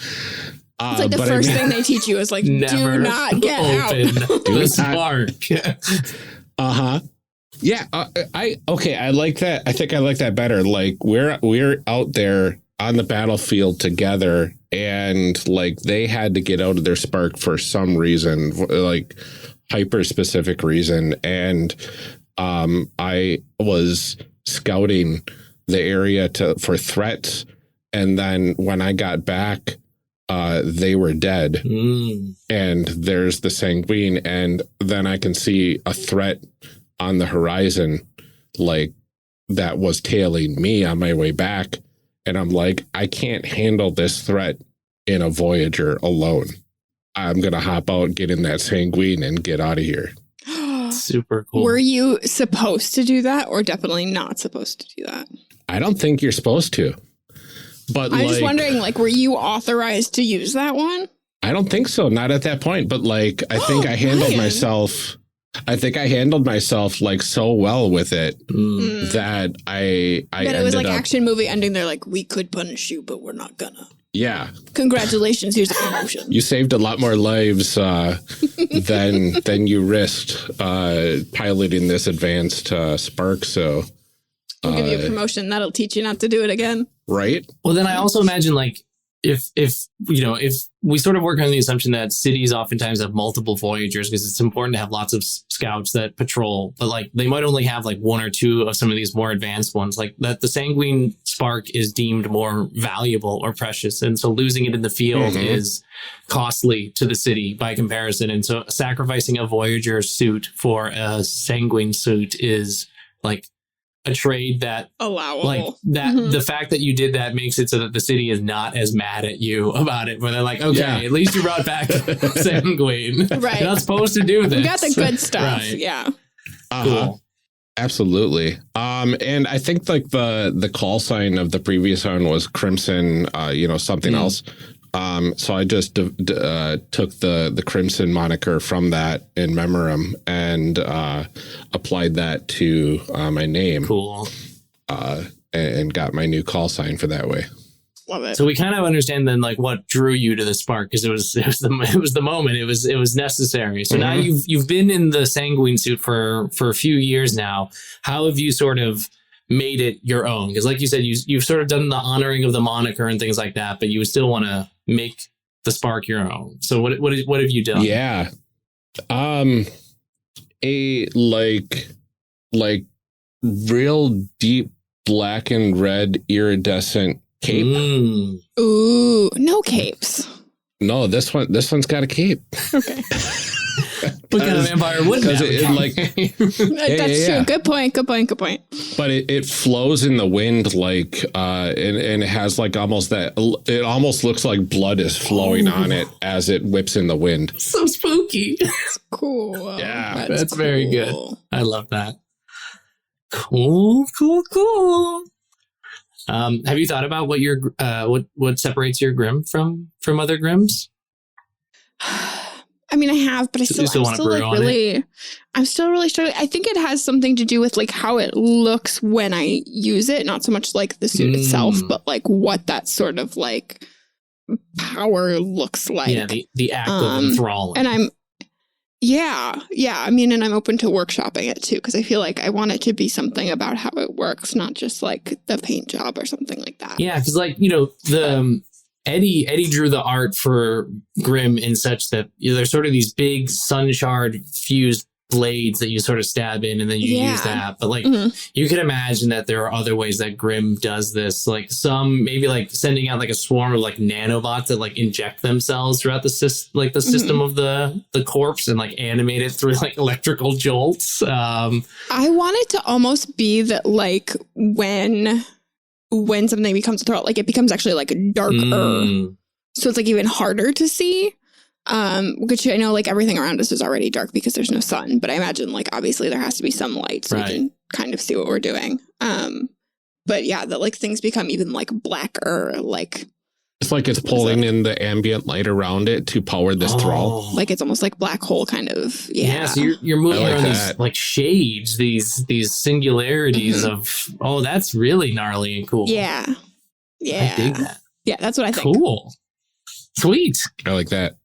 It's like the first thing they teach you is like, do not get out. The spark. Yeah. I like that. I think I like that better. Like we're out there on the battlefield together and like they had to get out of their spark for some reason, like hyper specific reason. And I was scouting the area for threats. And then when I got back, they were dead. And there's the Sanguine. And then I can see a threat on the horizon, like that was tailing me on my way back. And I'm like, I can't handle this threat in a Voyager alone. I'm going to hop out, get in that Sanguine and get out of here. Super cool. Were you supposed to do that or definitely not supposed to do that? I don't think you're supposed to. But I'm just wondering, like, were you authorized to use that one? I don't think so. Not at that point. But like, I think I handled myself. I think I handled myself like so well with it that I but it was like action movie ending. They're like, we could punish you, but we're not gonna. Yeah. Congratulations. Here's a promotion. You saved a lot more lives than you risked piloting this advanced spark. So we'll give you a promotion. That'll teach you not to do it again. Right. Well, then I also imagine like if we sort of work on the assumption that cities oftentimes have multiple Voyagers because it's important to have lots of scouts that patrol, but like they might only have like one or two of some of these more advanced ones, like that the Sanguine spark is deemed more valuable or precious. And so losing it in the field is costly to the city by comparison. And so sacrificing a Voyager suit for a Sanguine suit is like a trade that allowable. Like that the fact that you did that makes it so that the city is not as mad at you about it, where they're like, okay, at least you brought back Sanguine. Right. You're not supposed to do this. We got the good stuff. Right. Yeah. Cool. Absolutely. And I think like the call sign of the previous one was Crimson, something else. So I just took the Crimson moniker from that in Memorum and applied that to my name. Cool. And got my new call sign for that way. Love it. So we kind of understand then like what drew you to the spark because it was the moment. It was necessary. So now you've been in the Sanguine suit for a few years now. How have you sort of made it your own? Because like you said, you've sort of done the honoring of the moniker and things like that, but you still want to make the spark your own. So what have you done? Yeah. A like real deep black and red iridescent cape. Ooh, no capes. No, this one's got to keep. Okay. What kind of vampire wouldn't have? That's true. Good point. But it flows in the wind like, and it has like almost that. It almost looks like blood is flowing on it as it whips in the wind. So spooky. That's cool. Yeah, that's very good. I love that. Cool. Have you thought about what your what separates your Grimm from other Grimms? I mean, I have, but I'm still really struggling. I think it has something to do with like how it looks when I use it, not so much like the suit itself, but like what that sort of like power looks like. Yeah, the act of enthralling. And I'm I mean, and I'm open to workshopping it too, because I feel like I want it to be something about how it works, not just like the paint job or something like that. Yeah, because like, you know, the Eddie drew the art for Grimm in such that, you know, there's sort of these big sun shard fused blades that you sort of stab in and then you use that. But like, you can imagine that there are other ways that Grimm does this. Like some, maybe like sending out like a swarm of like nanobots that like inject themselves throughout the system of the corpse and like animate it through like electrical jolts. I want it to almost be that like when something becomes a throat, like it becomes actually like darker. So it's like even harder to see. Which I know like everything around us is already dark because there's no sun, but I imagine like obviously there has to be some light so we can kind of see what we're doing. But yeah, that like things become even like blacker, like it's like it's pulling in the ambient light around it to power this thrall. Like it's almost like black hole kind of. Yeah, so you're moving around these like shades, these singularities of that's really gnarly and cool. Yeah. I dig that. Yeah, that's what I think. Cool. Sweet. I like that.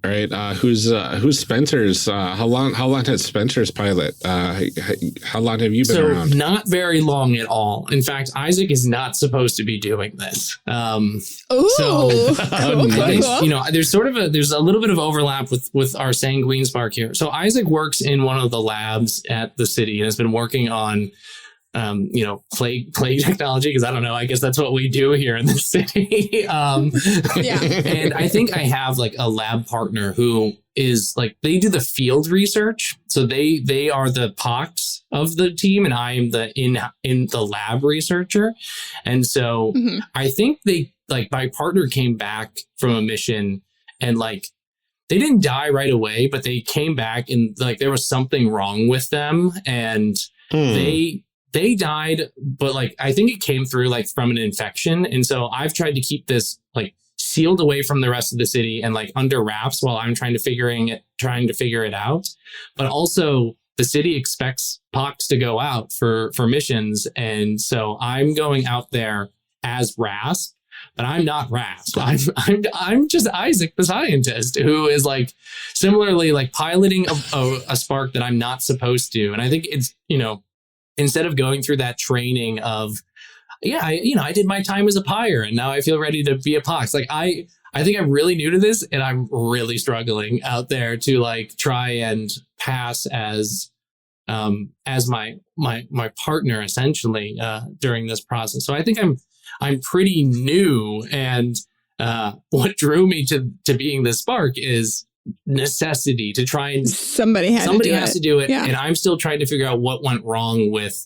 All right, who's Spencer's? How long has Spencer's pilot? How long have you been around? Not very long at all. In fact, Isaac is not supposed to be doing this. Nice. You know, there's a little bit of overlap with our sanguine spark here. So Isaac works in one of the labs at the city and has been working on plague technology, because I don't know, I guess that's what we do here in the city. And I think I have like a lab partner who is like, they do the field research. So they are the POCs of the team and I am the in the lab researcher. And so I think my partner came back from a mission and like, they didn't die right away, but they came back and like there was something wrong with them and they died, but like I think it came through like from an infection. And so I've tried to keep this like sealed away from the rest of the city and like under wraps while I'm trying to figure it out. But also the city expects POCs to go out for missions. And so I'm going out there as Rasp, but I'm not Rasp. I'm just Isaac, the scientist, who is like similarly like piloting a spark that I'm not supposed to. And I think it's, you know, instead of going through that training of, I did my time as a pyre and now I feel ready to be a POX. Like I think I'm really new to this and I'm really struggling out there to like try and pass as my partner essentially during this process. So I think I'm pretty new, and what drew me to being the spark is necessity to try and somebody has to do it. And I'm still trying to figure out what went wrong with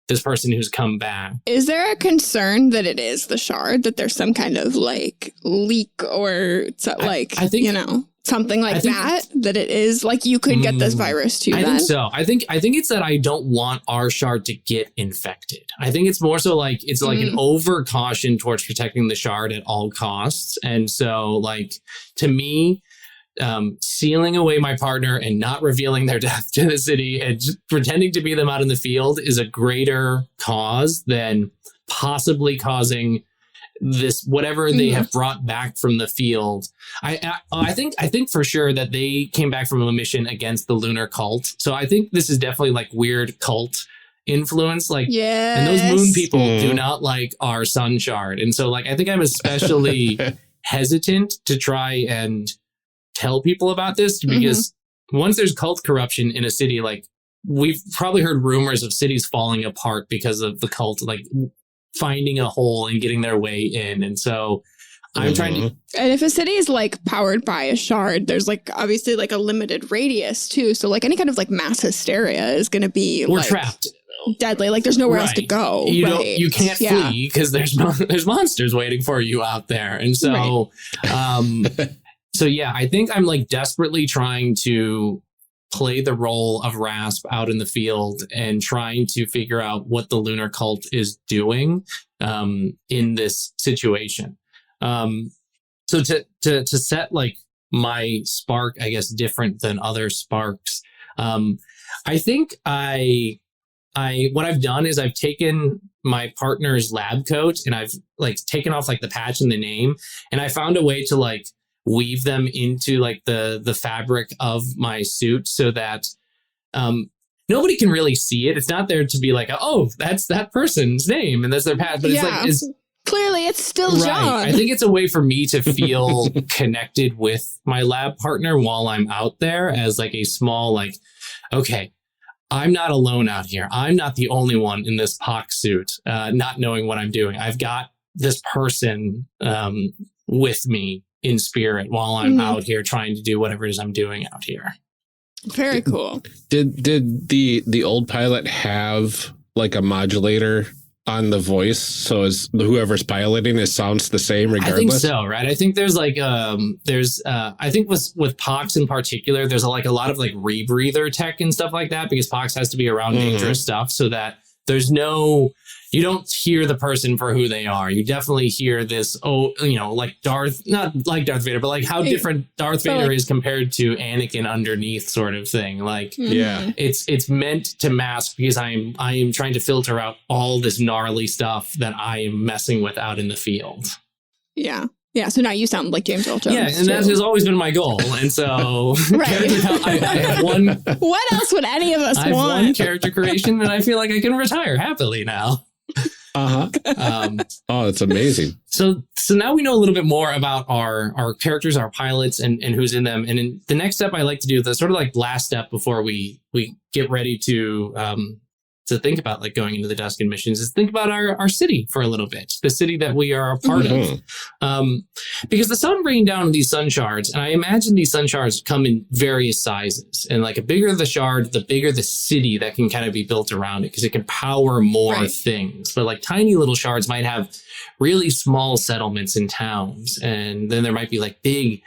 this person who's come back. Is there a concern that it is the shard, that there's some kind of like leak or I think, you know, something like that it is like you could get this virus too? I think so. I think it's that I don't want our shard to get infected. I think it's more so like it's like an over caution towards protecting the shard at all costs. And so like to me, sealing away my partner and not revealing their death to the city and just pretending to be them out in the field is a greater cause than possibly causing this whatever they have brought back from the field. I think for sure that they came back from a mission against the lunar cult. So I think this is definitely like weird cult influence, like, and those moon people do not like our sun shard. And so like I think I'm especially hesitant to try and tell people about this because once there's cult corruption in a city, like we've probably heard rumors of cities falling apart because of the cult, like finding a hole and getting their way in. And so I'm trying to. And if a city is like powered by a shard, there's like obviously like a limited radius too. So like any kind of like mass hysteria is going to be We're trapped. Deadly. Like there's nowhere else to go. You can't flee because there's monsters waiting for you out there. And so, so yeah, I think I'm like desperately trying to play the role of Rasp out in the field and trying to figure out what the lunar cult is doing in this situation. So to set like my spark, I guess, different than other sparks, I think what I've done is I've taken my partner's lab coat and I've like taken off like the patch and the name, and I found a way to like weave them into like the fabric of my suit so that nobody can really see it. It's not there to be like, oh, that's that person's name and that's their patch, but it's like clearly it's still John. I think it's a way for me to feel connected with my lab partner while I'm out there as like a small like, okay, I'm not alone out here. I'm not the only one in this pox suit, not knowing what I'm doing. I've got this person with me in spirit while I'm out here trying to do whatever it is I'm doing out here. Very cool. Did the old pilot have like a modulator on the voice, so as whoever's piloting it sounds the same regardless? I think so, right? I think there's like I think with Pox in particular, there's a lot of like rebreather tech and stuff like that, because Pox has to be around dangerous stuff so that you don't hear the person for who they are. You definitely hear this, like not like Darth Vader, but like how different Darth Vader is compared to Anakin underneath sort of thing. Like, it's meant to mask because I am trying to filter out all this gnarly stuff that I am messing with out in the field. Yeah. Yeah, so now you sound like James Earl Jones. Yeah, and that has always been my goal. And so I have one. What else would any of us want? One character creation, and I feel like I can retire happily now. Oh, it's amazing. So now we know a little bit more about our characters, our pilots, and who's in them. And in the next step, I like to do the sort of like last step before we get ready to think about like going into the Dusk missions is think about our city for a little bit, the city that we are a part of. Because the sun rained down these sun shards, and I imagine these sun shards come in various sizes, and like a bigger the shard, the bigger the city that can kind of be built around it, because it can power more things. But like tiny little shards might have really small settlements and towns, and then there might be like big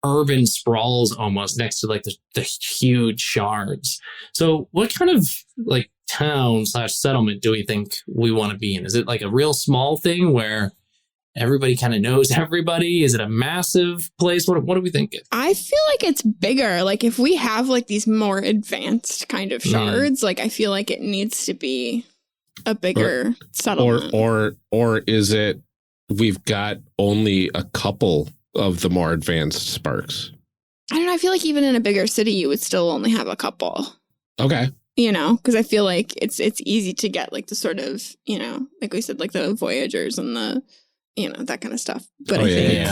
urban sprawls almost next to like the huge shards. So what kind of like town/settlement do we think we want to be in? Is it like a real small thing where everybody kind of knows everybody? Is it a massive place? What do we think? I feel like it's bigger. Like if we have like these more advanced kind of shards, like I feel like it needs to be a bigger settlement. Or is it we've got only a couple of the more advanced sparks? I don't know. I feel like even in a bigger city, you would still only have a couple. Okay. Because I feel like it's easy to get like the sort of, like we said, like the Voyagers and the, that kind of stuff. But I think,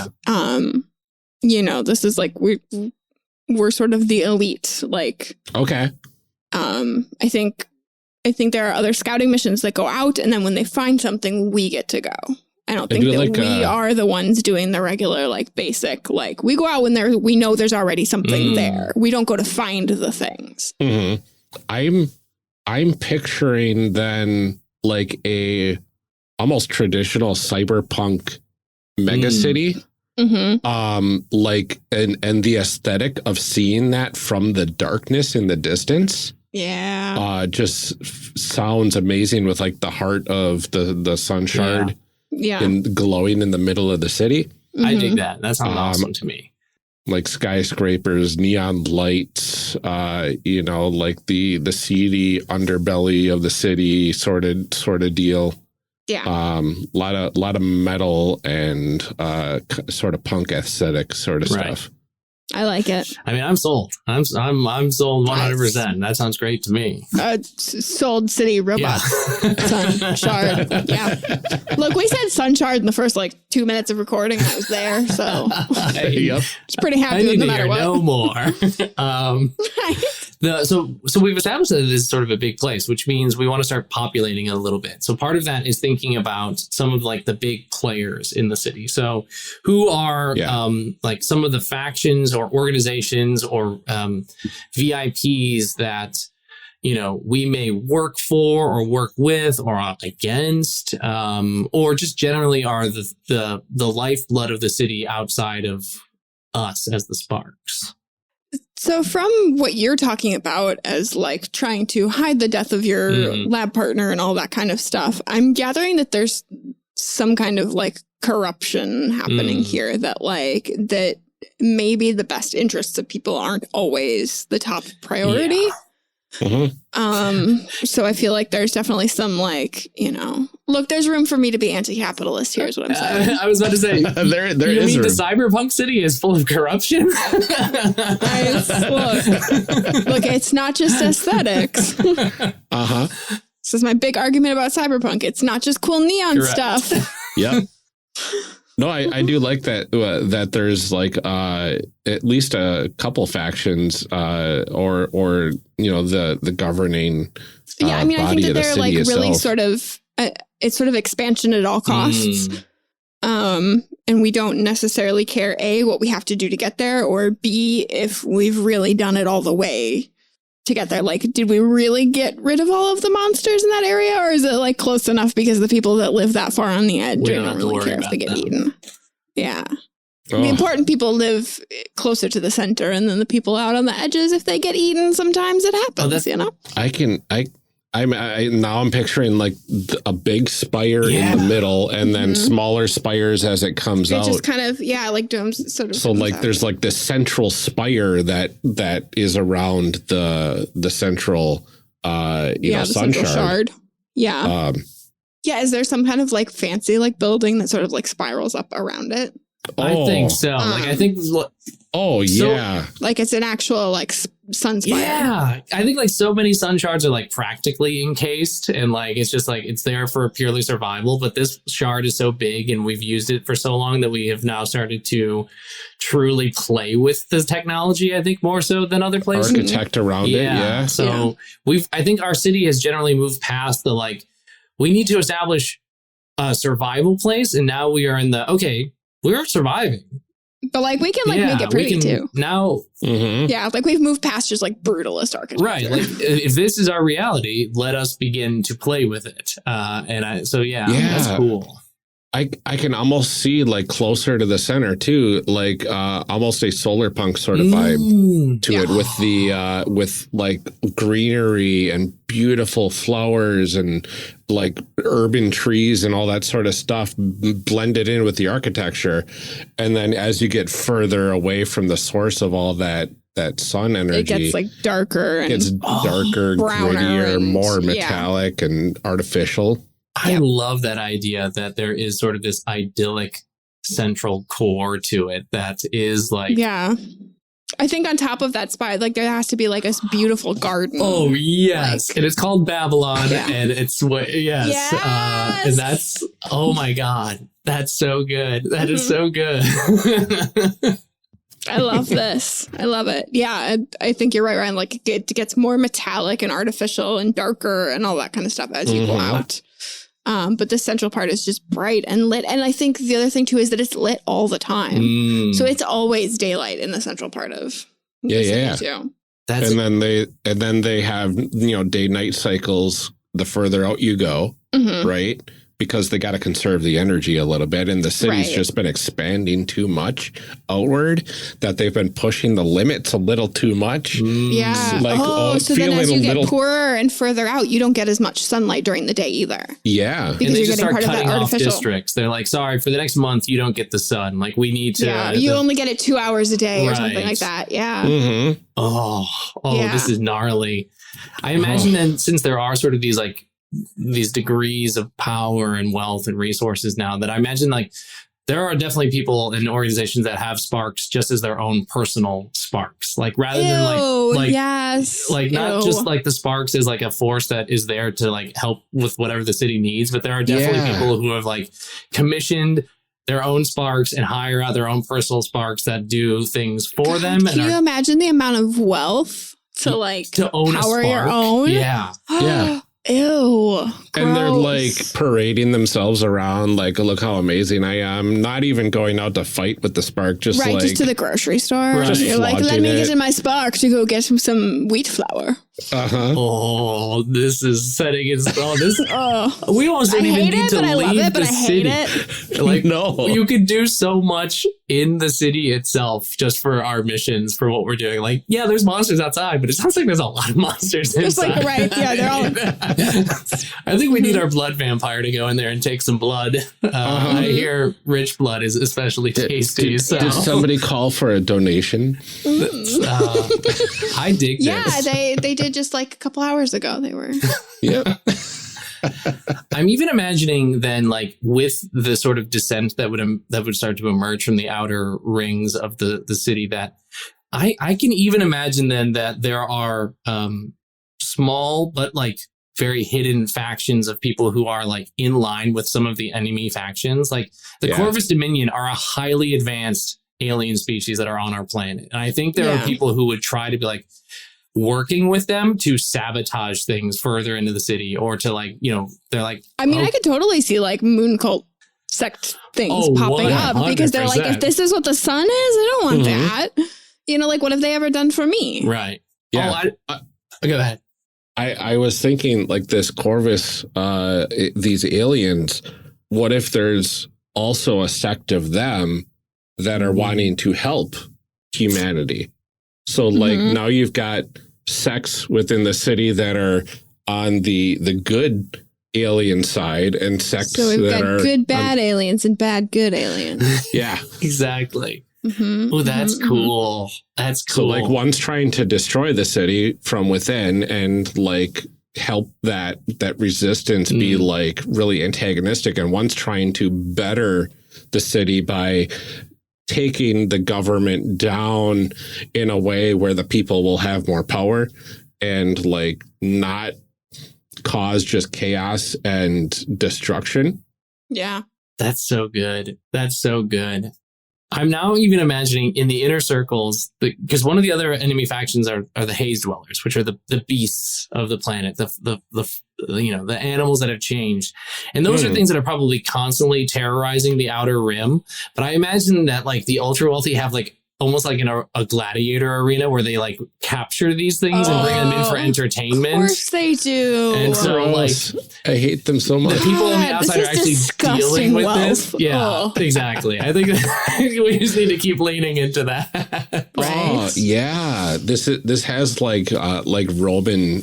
this is like we're sort of the elite. Like, okay. I think there are other scouting missions that go out, and then when they find something, we get to go. I don't think that we are the ones doing the regular, like basic, like we go out when we know there's already something there. We don't go to find the things. Mm-hmm. I'm picturing then like a almost traditional cyberpunk mega city. Like and the aesthetic of seeing that from the darkness in the distance. Yeah. Just sounds amazing with like the heart of the sun shard and glowing in the middle of the city. I dig that. That sounds awesome to me. Like skyscrapers, neon lights, like the seedy underbelly of the city sort of deal. Yeah. Lot of metal and sort of punk aesthetic sort of stuff. I like it. I mean, I'm sold. I'm sold 100%. That sounds great to me. Sold city robot. Sun shard. Yeah. Look, we said sun shard in the first like 2 minutes of recording. I was there, so yep. It's pretty happy with no matter what. No more. So we've established that it is sort of a big place, which means we want to start populating it a little bit. So part of that is thinking about some of like the big players in the city. So who are like some of the factions or organizations or VIPs that, you know, we may work for or work with or against, or just generally are the lifeblood of the city outside of us as the Sparks. So from what you're talking about as like trying to hide the death of your lab partner and all that kind of stuff, I'm gathering that there's some kind of like corruption happening here, that maybe the best interests of people aren't always the top priority. So I feel like there's definitely some like, you know, look, there's room for me to be anti-capitalist here is what I'm saying. I was about to say, there you is mean room. the cyberpunk city is full of corruption? Look, it's not just aesthetics. This is my big argument about cyberpunk. It's not just cool neon stuff. Yep. No, I do like that that there's like at least a couple factions or you know the governing I mean, I think that they're like itself. really sort of it's sort of expansion at all costs. And we don't necessarily care A, what we have to do to get there, or B, if we've really done it all the way to get there. Like, did we really get rid of all of the monsters in that area, or is it like close enough because the people that live that far on the edge don't really care if they get eaten? Yeah. The important people live closer to the center, and then the people out on the edges, if they get eaten, sometimes it happens, you know? I'm picturing like a big spire in the middle and then smaller spires as it comes out. It just kind of, like domes sort of. So like out. There's like this central spire that is around the central, the sun shard. Yeah. Is there some kind of like fancy like building that sort of like spirals up around it? I think so. I think. Like it's an actual like sun spire. Yeah, I think like so many sun shards are like practically encased, and like it's just like it's there for purely survival. But this shard is so big, and we've used it for so long that we have now started to truly play with this technology. I think more so than other places. Architect around it. Yeah. So I think our city has generally moved past the like we need to establish a survival place, and now we are in the we're surviving. But like we can like make it pretty too. Now, like we've moved past just like brutalist architecture. Right. Like if this is our reality, let us begin to play with it. That's cool. I can almost see like closer to the center too, like almost a solar punk sort of vibe to it with the with like greenery and beautiful flowers and like urban trees and all that sort of stuff blended in with the architecture. And then as you get further away from the source of all that sun energy, it gets like darker and darker, grittier, and more metallic and artificial. I love that idea that there is sort of this idyllic central core to it that is like... Yeah. I think on top of that spire, like there has to be like a beautiful garden. Oh, yes. Like, and it's called Babylon. And it's what... Yes. And that's... Oh, my God. That's so good. That is so good. I love this. I love it. Yeah, I think you're right, Ryan. Like it gets more metallic and artificial and darker and all that kind of stuff as you go out. But the central part is just bright and lit. And I think the other thing too is that it's lit all the time. So it's always daylight in the central part of the city too. And then they have, day night cycles the further out you go, right? Because they got to conserve the energy a little bit. And the city's just been expanding too much outward that they've been pushing the limits a little too much. Yeah. So then as you get poorer and further out, you don't get as much sunlight during the day either. Yeah. Because you're getting part of that artificial districts. They're like, sorry, for the next month, you don't get the sun. Like we need to. Yeah, you only get it 2 hours a day or something like that. Yeah. This is gnarly. I imagine then since there are sort of these degrees of power and wealth and resources now that I imagine like there are definitely people and organizations that have sparks just as their own personal sparks, like rather than not just like the sparks is like a force that is there to like help with whatever the city needs. But there are definitely people who have like commissioned their own sparks and hire out their own personal sparks that do things for them. Can you imagine the amount of wealth to like to own power a spark. your own. Yeah. Yeah. Ew. And they're gross. like parading themselves around like, look how amazing I am. Not even going out to fight with the spark, just right, like just to the grocery store. Right. Just You're like, let flaunting me it. get in my spark to go get some wheat flour. Oh, this is setting its. Oh, this. Oh, We almost I don't even hate need it, to but I leave love it, the but I hate city. it. Like, No. you could do so much in the city itself just for our missions, for what we're doing. Like, yeah, there's monsters outside, but it sounds like there's a lot of monsters Just inside. like, right, yeah, they're all. I think we need our blood vampire to go in there and take some blood. I hear rich blood is especially tasty. So Did somebody call for a donation? I dig Yeah, this. they did just like a couple hours ago. They were. Yep. I'm even imagining then, like, with the sort of descent that would start to emerge from the outer rings of the city, that I can even imagine then that there are small but like very hidden factions of people who are like in line with some of the enemy factions. Like the Corvus Dominion are a highly advanced alien species that are on our planet, and I think there are people who would try to be like working with them to sabotage things further into the city, or to like, you know, they're like, I mean, I could totally see like moon cult sect things popping up because they're like, if this is what the sun is, I don't want that. You know, like, what have they ever done for me? right. Yeah. Go ahead. I was thinking like this Corvus, these aliens, what if there's also a sect of them that are wanting to help humanity? So like now you've got sects within the city that are on the good alien side, and sects So we've that got are good bad aliens and bad good aliens. Yeah. Exactly. Oh, that's cool. That's cool. So like one's trying to destroy the city from within and like help that resistance be like really antagonistic, and one's trying to better the city by taking the government down in a way where the people will have more power and like not cause just chaos and destruction. Yeah. That's so good. That's so good. I'm now even imagining in the inner circles, because one of the other enemy factions are the haze dwellers, which are the beasts of the planet, the you know, the animals that have changed. And those are things that are probably constantly terrorizing the outer rim. But I imagine that like the ultra wealthy have like almost like in a gladiator arena where they like capture these things and bring them in for entertainment. Of course they do. And so like I hate them so much. the people on the God, outside this are is actually disgusting dealing with wealth. this. Yeah, Oh. exactly. I think we just need to keep leaning into that. Oh, yeah. This has like Roman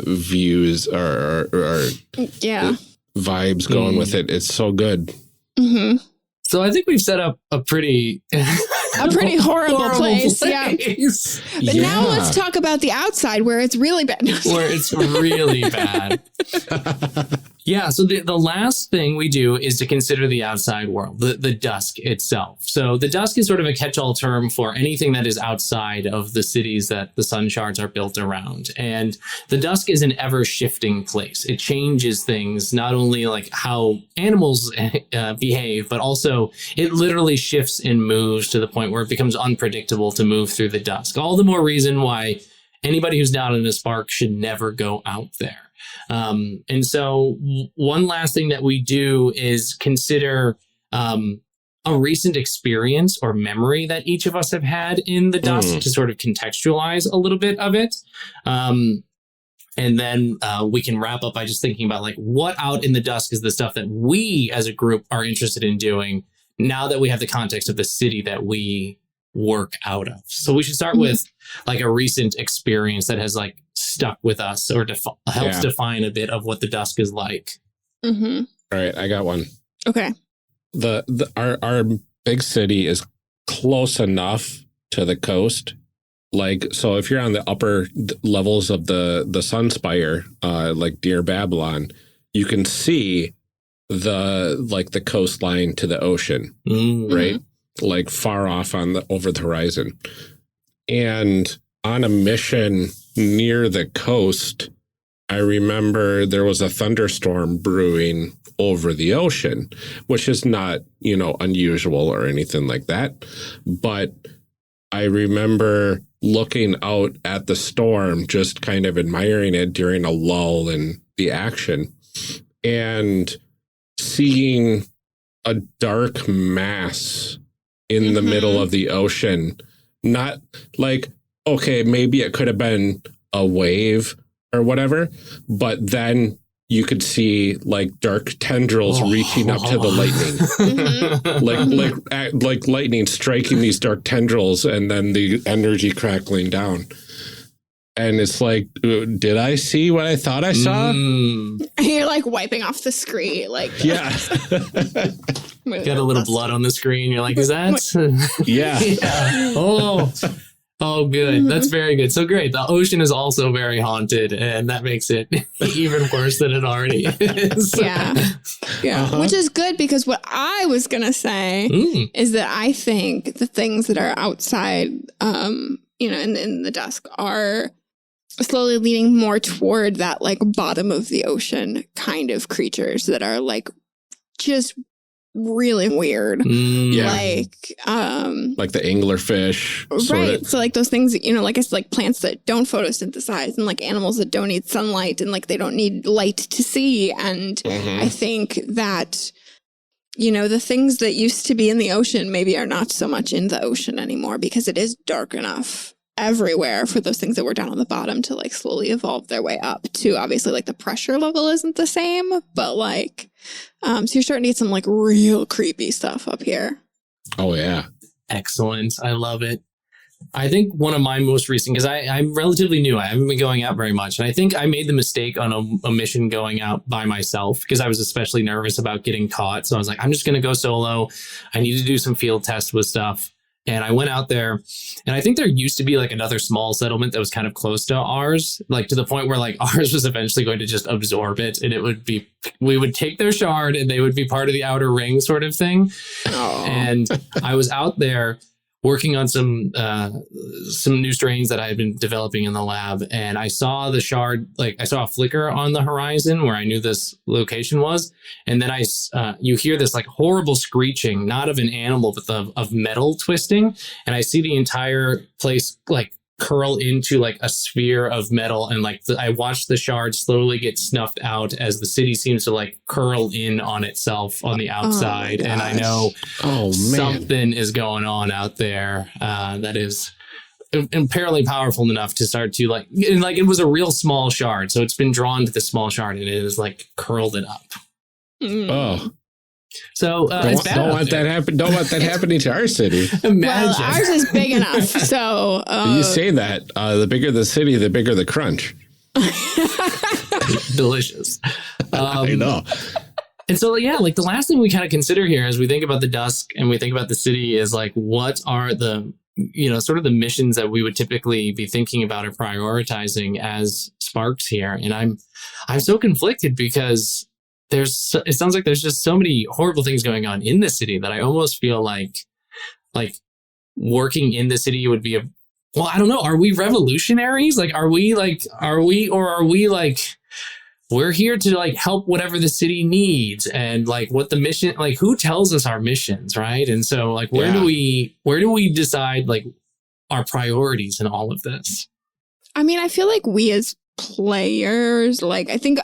views or Yeah. vibes going with it. It's so good. So I think we've set up a pretty horrible place. Yeah. But Yeah. now let's talk about the outside where it's really bad. Where it's really bad. Yeah, so the last thing we do is to consider the outside world, the Dusk itself. So the Dusk is sort of a catch-all term for anything that is outside of the cities that the sun shards are built around. And the Dusk is an ever-shifting place. It changes things, not only like how animals behave, but also it literally shifts and moves to the point where it becomes unpredictable to move through the Dusk. All the more reason why anybody who's not in a spark should never go out there. And so one last thing that we do is consider a recent experience or memory that each of us have had in the Dusk to sort of contextualize a little bit of it. And then we can wrap up by just thinking about like what out in the Dusk is the stuff that we as a group are interested in doing now that we have the context of the city that we work out of. So we should start with like a recent experience that has like stuck with us or helps define a bit of what the Dusk is like. All right, I got one. Okay. Our big city is close enough to the coast. Like, so if you're on the upper levels of the Sunspire, like Dear Babylon, you can see the coastline to the ocean, right? Like far off over the horizon. And on a mission near the coast, I remember there was a thunderstorm brewing over the ocean, which is not, unusual or anything like that. But I remember looking out at the storm, just kind of admiring it during a lull in the action, and seeing a dark mass in the middle of the ocean. Not like, okay, maybe it could have been a wave or whatever, but then you could see like dark tendrils reaching up to the lightning, like lightning striking these dark tendrils, and then the energy crackling down. And it's like, did I see what I thought I saw? You're like wiping off the screen, like yeah. Got a little blood on the screen. You're like, is that? Yeah. Oh, good. That's very good. So great. The ocean is also very haunted, and that makes it even worse than it already is. Yeah. Which is good, because what I was going to say is that I think the things that are outside, in the dusk are slowly leaning more toward that like bottom of the ocean kind of creatures that are like just really weird. Like the anglerfish. Right. So like those things, like it's like plants that don't photosynthesize, and like animals that don't need sunlight, and like they don't need light to see. And I think that, the things that used to be in the ocean maybe are not so much in the ocean anymore, because it is dark enough everywhere for those things that were down on the bottom to like slowly evolve their way up to, obviously like the pressure level isn't the same, but like so you're starting to get some like real creepy stuff up here. Oh yeah. Excellent. I love it. I think one of my most recent, because I'm relatively new, I haven't been going out very much, and I think I made the mistake on a mission going out by myself, because I was especially nervous about getting caught. So I was like, I'm just going to go solo. I need to do some field tests with stuff. And I went out there, and I think there used to be like another small settlement that was kind of close to ours, like to the point where like ours was eventually going to just absorb it, and we would take their shard and they would be part of the outer ring sort of thing. And I was out there working on some new strains that I had been developing in the lab, and I saw the shard, like I saw a flicker on the horizon where I knew this location was, and then you hear this like horrible screeching, not of an animal, but of metal twisting, and I see the entire place like curl into like a sphere of metal, and like I watched the shard slowly get snuffed out as the city seems to like curl in on itself on the outside. And I know something is going on out there that is apparently powerful enough to start to like it was a real small shard, so it's been drawn to the small shard and it is like curled it up. So don't want that happen. Don't want that happening to our city. Imagine. Well, ours is big enough. So you say that the bigger the city, the bigger the crunch. Delicious. I know. And so, yeah, like the last thing we kind of consider here as we think about the Dusk and we think about the city is like, what are the, sort of the missions that we would typically be thinking about or prioritizing as Sparks here. And I'm so conflicted because it sounds like there's just so many horrible things going on in the city that I almost feel like working in the city would be I don't know. Are we revolutionaries? Like, are we we're here to like help whatever the city needs, and like what the mission, like who tells us our missions, right? And so like, where do we decide like our priorities in all of this? I mean, I feel like we as players, like I think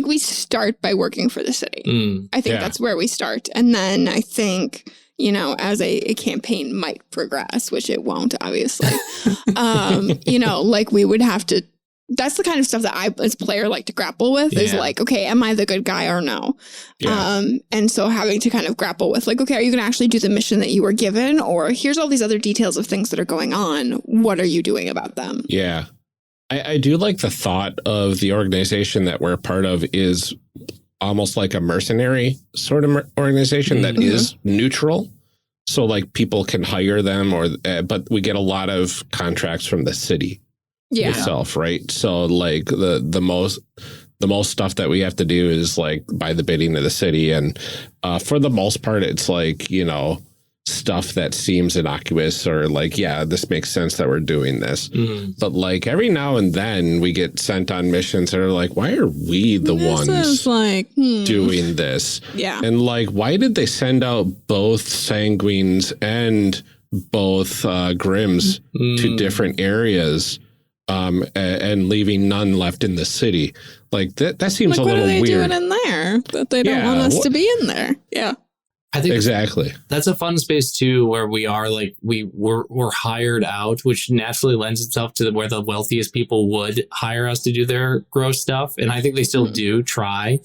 we start by working for the city. I think that's where we start. And then I think, as a campaign might progress, which it won't, obviously, like we would have to, that's the kind of stuff that I, as a player, like to grapple with is like, okay, am I the good guy or no? And so having to kind of grapple with like, okay, are you going to actually do the mission that you were given? Or here's all these other details of things that are going on. What are you doing about them? Yeah. I do like the thought of the organization that we're a part of is almost like a mercenary sort of organization that is neutral. So like people can hire them but we get a lot of contracts from the city itself, right? So like the most stuff that we have to do is like by the bidding of the city. And for the most part, it's like, stuff that seems innocuous or like, this makes sense that we're doing this. But like every now and then we get sent on missions that are like, why are we the ones like doing this? And like, why did they send out both sanguines and both Grims to different areas and leaving none left in the city. Like that seems a little weird. What are they doing in there that they don't want us to be in there? Yeah. I think exactly. That's a fun space too, where we are like we're hired out, which naturally lends itself to where the wealthiest people would hire us to do their gross stuff, and I think they still do try.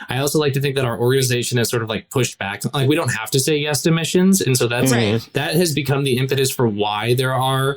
I also like to think that our organization has sort of like pushed back. Like we don't have to say yes to missions, and so that's that has become the impetus for why there are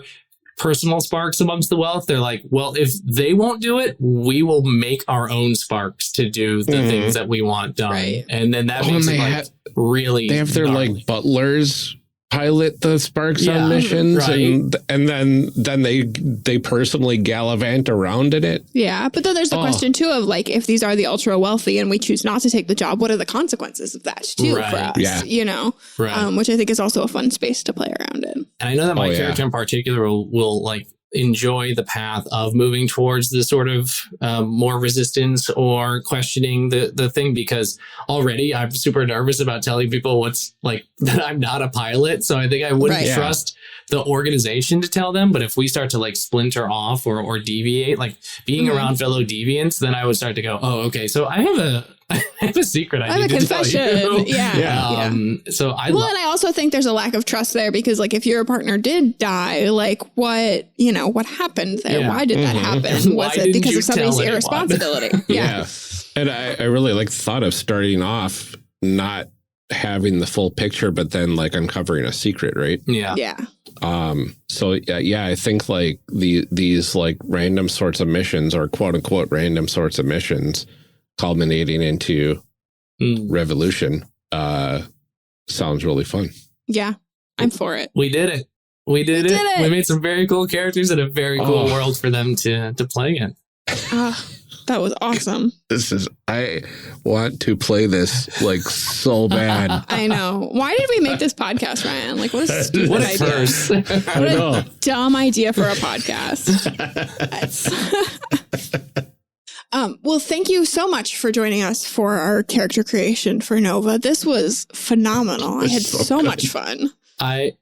personal sparks amongst the wealth. They're like, well, if they won't do it, we will make our own sparks to do the things that we want done. Right. And then that makes it like really they have their gnarly. Like butlers pilot the sparks on missions, and then they personally gallivant around in it. Yeah, but then there's the question too of like, if these are the ultra wealthy and we choose not to take the job, what are the consequences of that too for us? Yeah. You know, which I think is also a fun space to play around in. And I know that my character in particular will like enjoy the path of moving towards the sort of more resistance or questioning the thing, because already I'm super nervous about telling people what's like that I'm not a pilot. So I think I wouldn't trust the organization to tell them. But if we start to like splinter off or deviate, like being around fellow deviants, then I would start to go, oh, okay. So I have a secret I need to tell you. Yeah. So and I also think there's a lack of trust there, because like if your partner did die, like what happened there? Why did that happen? Was it because of somebody's irresponsibility? Yeah. And I really like the thought of starting off not having the full picture, but then like uncovering a secret, right? Yeah. So I think like these like random sorts of missions, or quote unquote random sorts of missions, culminating into revolution sounds really fun. Yeah, I'm for it. We did it. We did it. We made some very cool characters and a very cool world for them to play in. That was awesome. I want to play this like so bad. I know. Why did we make this podcast, Ryan? Like, what a stupid idea. What a dumb idea for a podcast. Well, thank you so much for joining us for our character creation for Nova. This was phenomenal. I had so much fun. I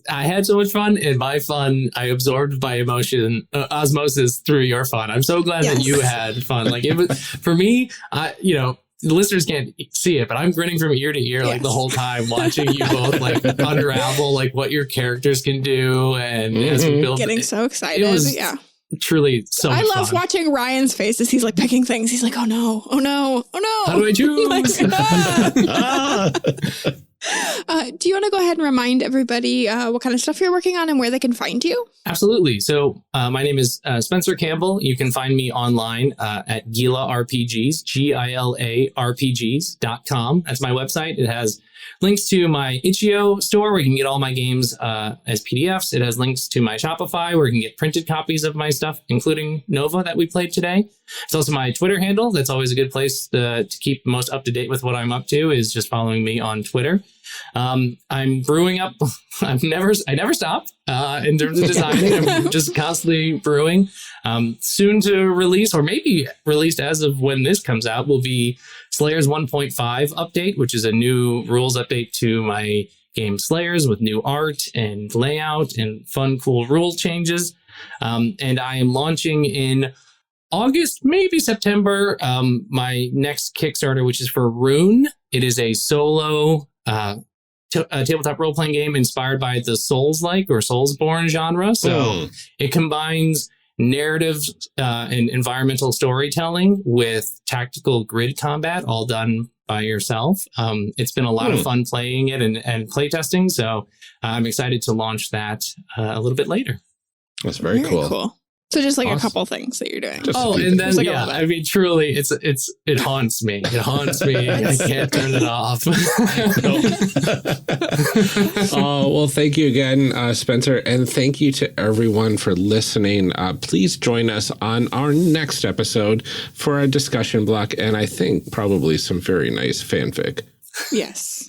had so much fun, and my fun I absorbed by emotion osmosis through your fun. I'm so glad that you had fun. Like it was for me. The listeners can't see it, but I'm grinning from ear to ear like the whole time, watching you both like unravel like what your characters can do, and as we build, getting so excited. It was truly so much I love fun. watching Ryan's face as he's like picking things. He's like, oh no. How do I choose? Do you want to go ahead and remind everybody what kind of stuff you're working on and where they can find you? Absolutely. So my name is Spencer Campbell. You can find me online at Gila RPGs, GILA-RPGs.com. That's my website. It has links to my itch.io store where you can get all my games as PDFs. It has links to my Shopify where you can get printed copies of my stuff, including Nova that we played today. It's also my Twitter handle. That's always a good place to keep most up to date with what I'm up to, is just following me on Twitter. I'm brewing up. I never stop in terms of designing. I'm just constantly brewing. Soon to release, or maybe released as of when this comes out, will be Slayers 1.5 update, which is a new rules update to my game Slayers with new art and layout and fun, cool rule changes. And I am launching in August, maybe September, my next Kickstarter, which is for Rune. It is a solo tabletop role-playing game inspired by the Souls-like or Soulsborne genre. So it combines narrative and environmental storytelling with tactical grid combat, all done by yourself. It's been a lot of fun playing it and play testing. So I'm excited to launch that a little bit later. That's very cool. So just like a couple things that you're doing. And then I mean, truly, it haunts me. It haunts me. I can't turn it off. Well, thank you again, Spencer, and thank you to everyone for listening. Please join us on our next episode for a discussion block, and I think probably some very nice fanfic. Yes.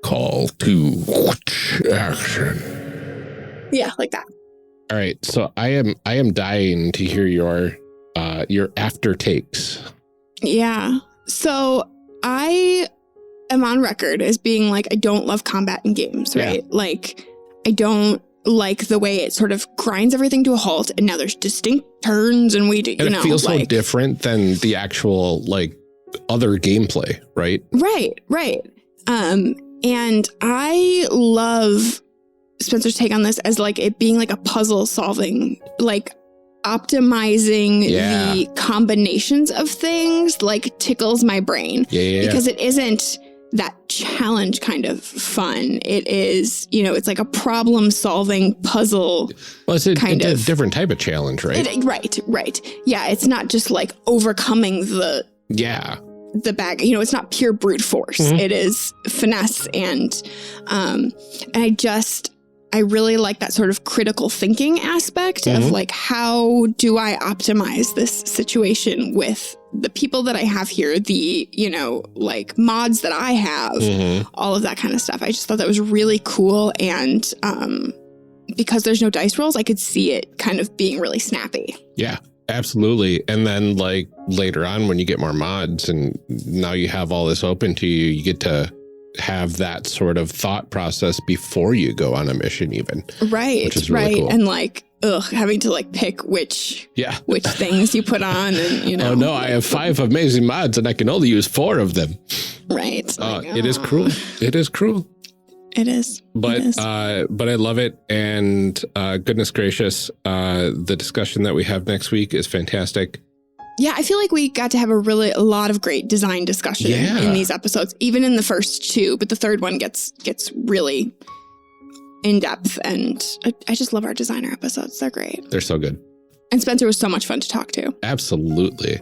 Call to action. Yeah, like that. All right, so I am dying to hear your after takes. Yeah. So I am on record as being like, I don't love combat in games, right? Yeah. Like, I don't like the way it sort of grinds everything to a halt, and now there's distinct turns, and it feels so different than the actual like other gameplay, right? Right. And I love Spencer's take on this as like it being like a puzzle solving, like optimizing the combinations of things, like tickles my brain because it isn't that challenge kind of fun. It is, it's like a problem solving puzzle. Well, it's a different type of challenge, right? Right. Yeah. It's not just like overcoming the bag, it's not pure brute force. Mm-hmm. It is finesse. And I really like that sort of critical thinking aspect of like, how do I optimize this situation with the people that I have here, the, like mods that I have, all of that kind of stuff. I just thought that was really cool. And because there's no dice rolls, I could see it kind of being really snappy. Yeah, absolutely. And then like later on when you get more mods and now you have all this open to you, you get to have that sort of thought process before you go on a mission even. Right. Which is really cool. And like, having to like pick which things you put on and, Oh no, I have 5 amazing mods and I can only use 4 of them. Right. It is cruel. It is cruel. It is. But I love it. And goodness gracious, the discussion that we have next week is fantastic. Yeah, I feel like we got to have a lot of great design discussion in these episodes, even in the first 2, but the third one gets really in depth, and I just love our designer episodes. They're great. They're so good. And Spencer was so much fun to talk to. Absolutely.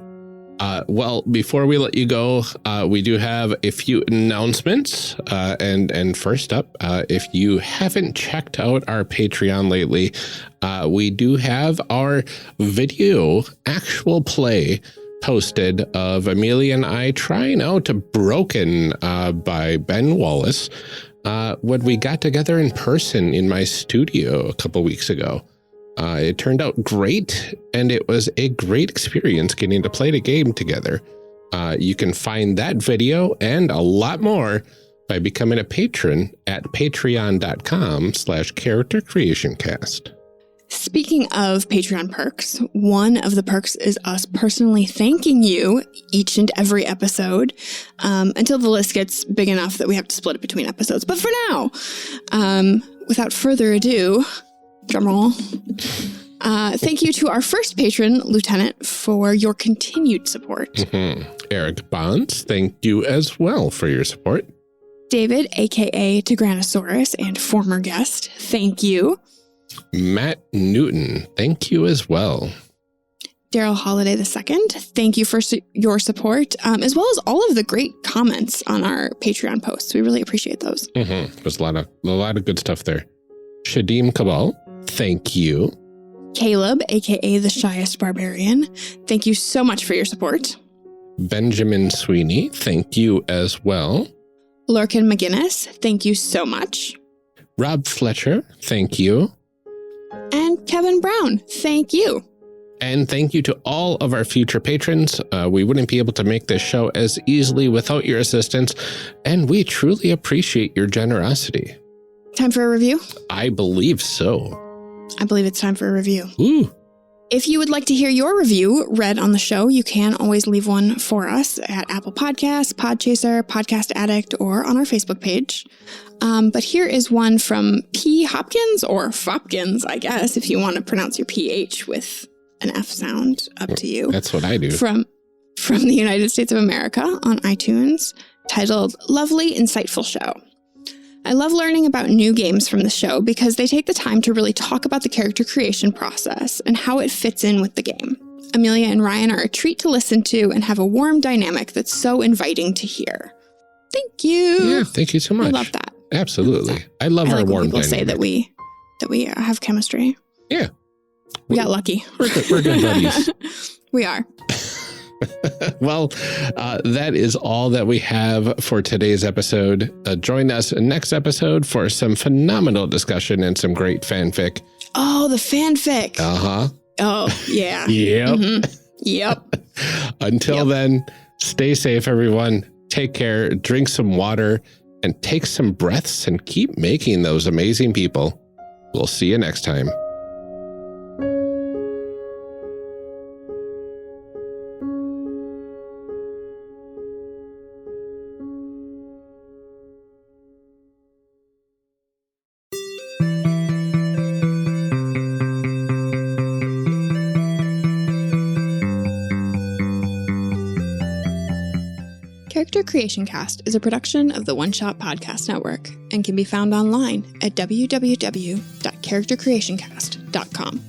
Well, before we let you go, we do have a few announcements. And first up, if you haven't checked out our Patreon lately, we do have our video actual play posted of Amelia and I trying out Broken by Ben Wallace when we got together in person in my studio a couple weeks ago. It turned out great, and it was a great experience getting to play the game together. You can find that video and a lot more by becoming a patron at patreon.com/charactercreationcast. Speaking of Patreon perks, one of the perks is us personally thanking you each and every episode until the list gets big enough that we have to split it between episodes. But for now, without further ado, drumroll. Thank you to our first patron, Lieutenant, for your continued support. Eric Bonds, thank you as well for your support. David, a.k.a. Tigranosaurus and former guest, thank you. Matt Newton, thank you as well. Daryl Holiday II, thank you for your support, as well as all of the great comments on our Patreon posts. We really appreciate those. There's a lot of good stuff there. Shadim Cabal, thank you. Caleb, a.k.a. the Shyest Barbarian, thank you so much for your support. Benjamin Sweeney, thank you as well. Lurkin McGinnis, thank you so much. Rob Fletcher, thank you. And Kevin Brown, thank you. And thank you to all of our future patrons. We wouldn't be able to make this show as easily without your assistance, and we truly appreciate your generosity. Time for a review? I believe so. I believe it's time for a review. Ooh. If you would like to hear your review read on the show, you can always leave one for us at Apple Podcasts, Podchaser, Podcast Addict, or on our Facebook page. But here is one from P. Hopkins, or Fopkins, I guess, if you want to pronounce your PH with an F sound, up to you. That's what I do. From the United States of America on iTunes, titled Lovely, Insightful Show. I love learning about new games from the show because they take the time to really talk about the character creation process and how it fits in with the game. Amelia and Ryan are a treat to listen to and have a warm dynamic that's so inviting to hear. Thank you. Yeah, thank you so much. I love that. Absolutely. I love our warm dynamic. Say that we have chemistry. Yeah. We got lucky. We're good buddies. We are. Well, that is all that we have for today's episode. Join us next episode for some phenomenal discussion and some great fanfic. Oh, the fanfic. Uh-huh. Oh, yeah. Yep. Mm-hmm. Yep. Until then, stay safe, everyone. take care, drink some water, and take some breaths and keep making those amazing people. We'll see you next time. Character Creation Cast is a production of the One Shot Podcast Network and can be found online at www.charactercreationcast.com.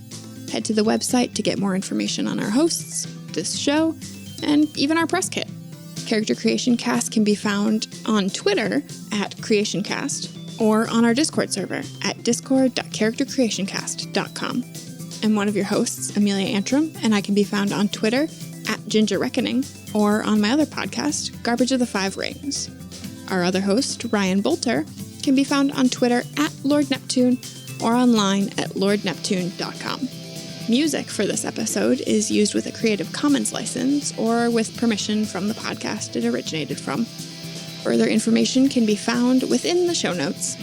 Head to the website to get more information on our hosts, this show, and even our press kit. Character Creation Cast can be found on Twitter at CreationCast or on our Discord server at discord.charactercreationcast.com. I'm one of your hosts, Amelia Antrim, and I can be found on Twitter at Ginger Reckoning or on my other podcast, Garbage of the Five Rings. Our other host, Ryan Bolter, can be found on Twitter at Lord Neptune or online at lordneptune.com. Music for this episode is used with a Creative Commons license or with permission from the podcast it originated from. Further information can be found within the show notes.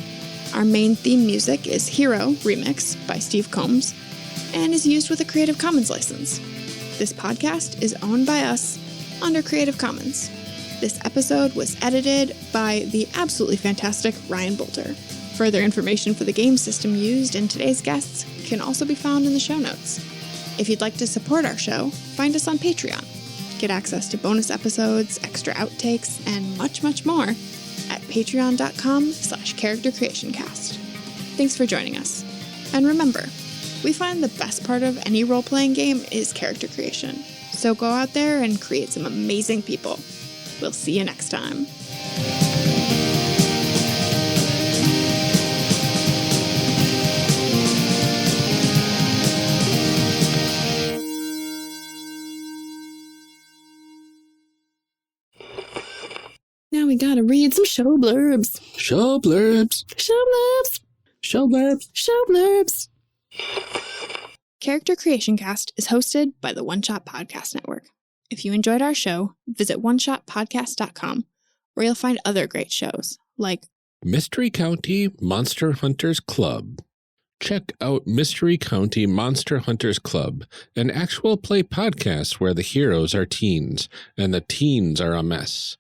Our main theme music is Hero Remix by Steve Combs and is used with a Creative Commons license. This podcast is owned by us under Creative Commons. This episode was edited by the absolutely fantastic Ryan Bolter. Further information for the game system used in today's guests can also be found in the show notes. If you'd like to support our show, find us on Patreon. Get access to bonus episodes, extra outtakes, and much, much more at patreon.com/charactercreationcast. Thanks for joining us. And remember, we find the best part of any role-playing game is character creation. So go out there and create some amazing people. We'll see you next time. Now we gotta read some show blurbs. Show blurbs. Show blurbs. Show blurbs. Show blurbs. Character Creation Cast is hosted by the One Shot Podcast Network. If you enjoyed our show, visit oneshotpodcast.com, where you'll find other great shows, like Mystery County Monster Hunters Club. Check out Mystery County Monster Hunters Club, an actual play podcast where the heroes are teens, and the teens are a mess.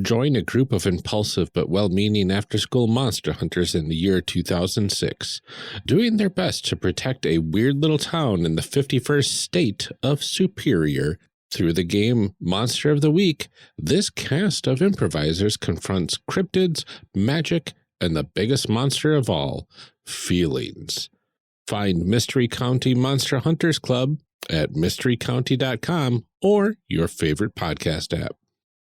Join a group of impulsive but well-meaning after-school monster hunters in the year 2006, doing their best to protect a weird little town in the 51st state of Superior. Through the game Monster of the Week, this cast of improvisers confronts cryptids, magic, and the biggest monster of all, feelings. Find Mystery County Monster Hunters Club at mysterycounty.com or your favorite podcast app.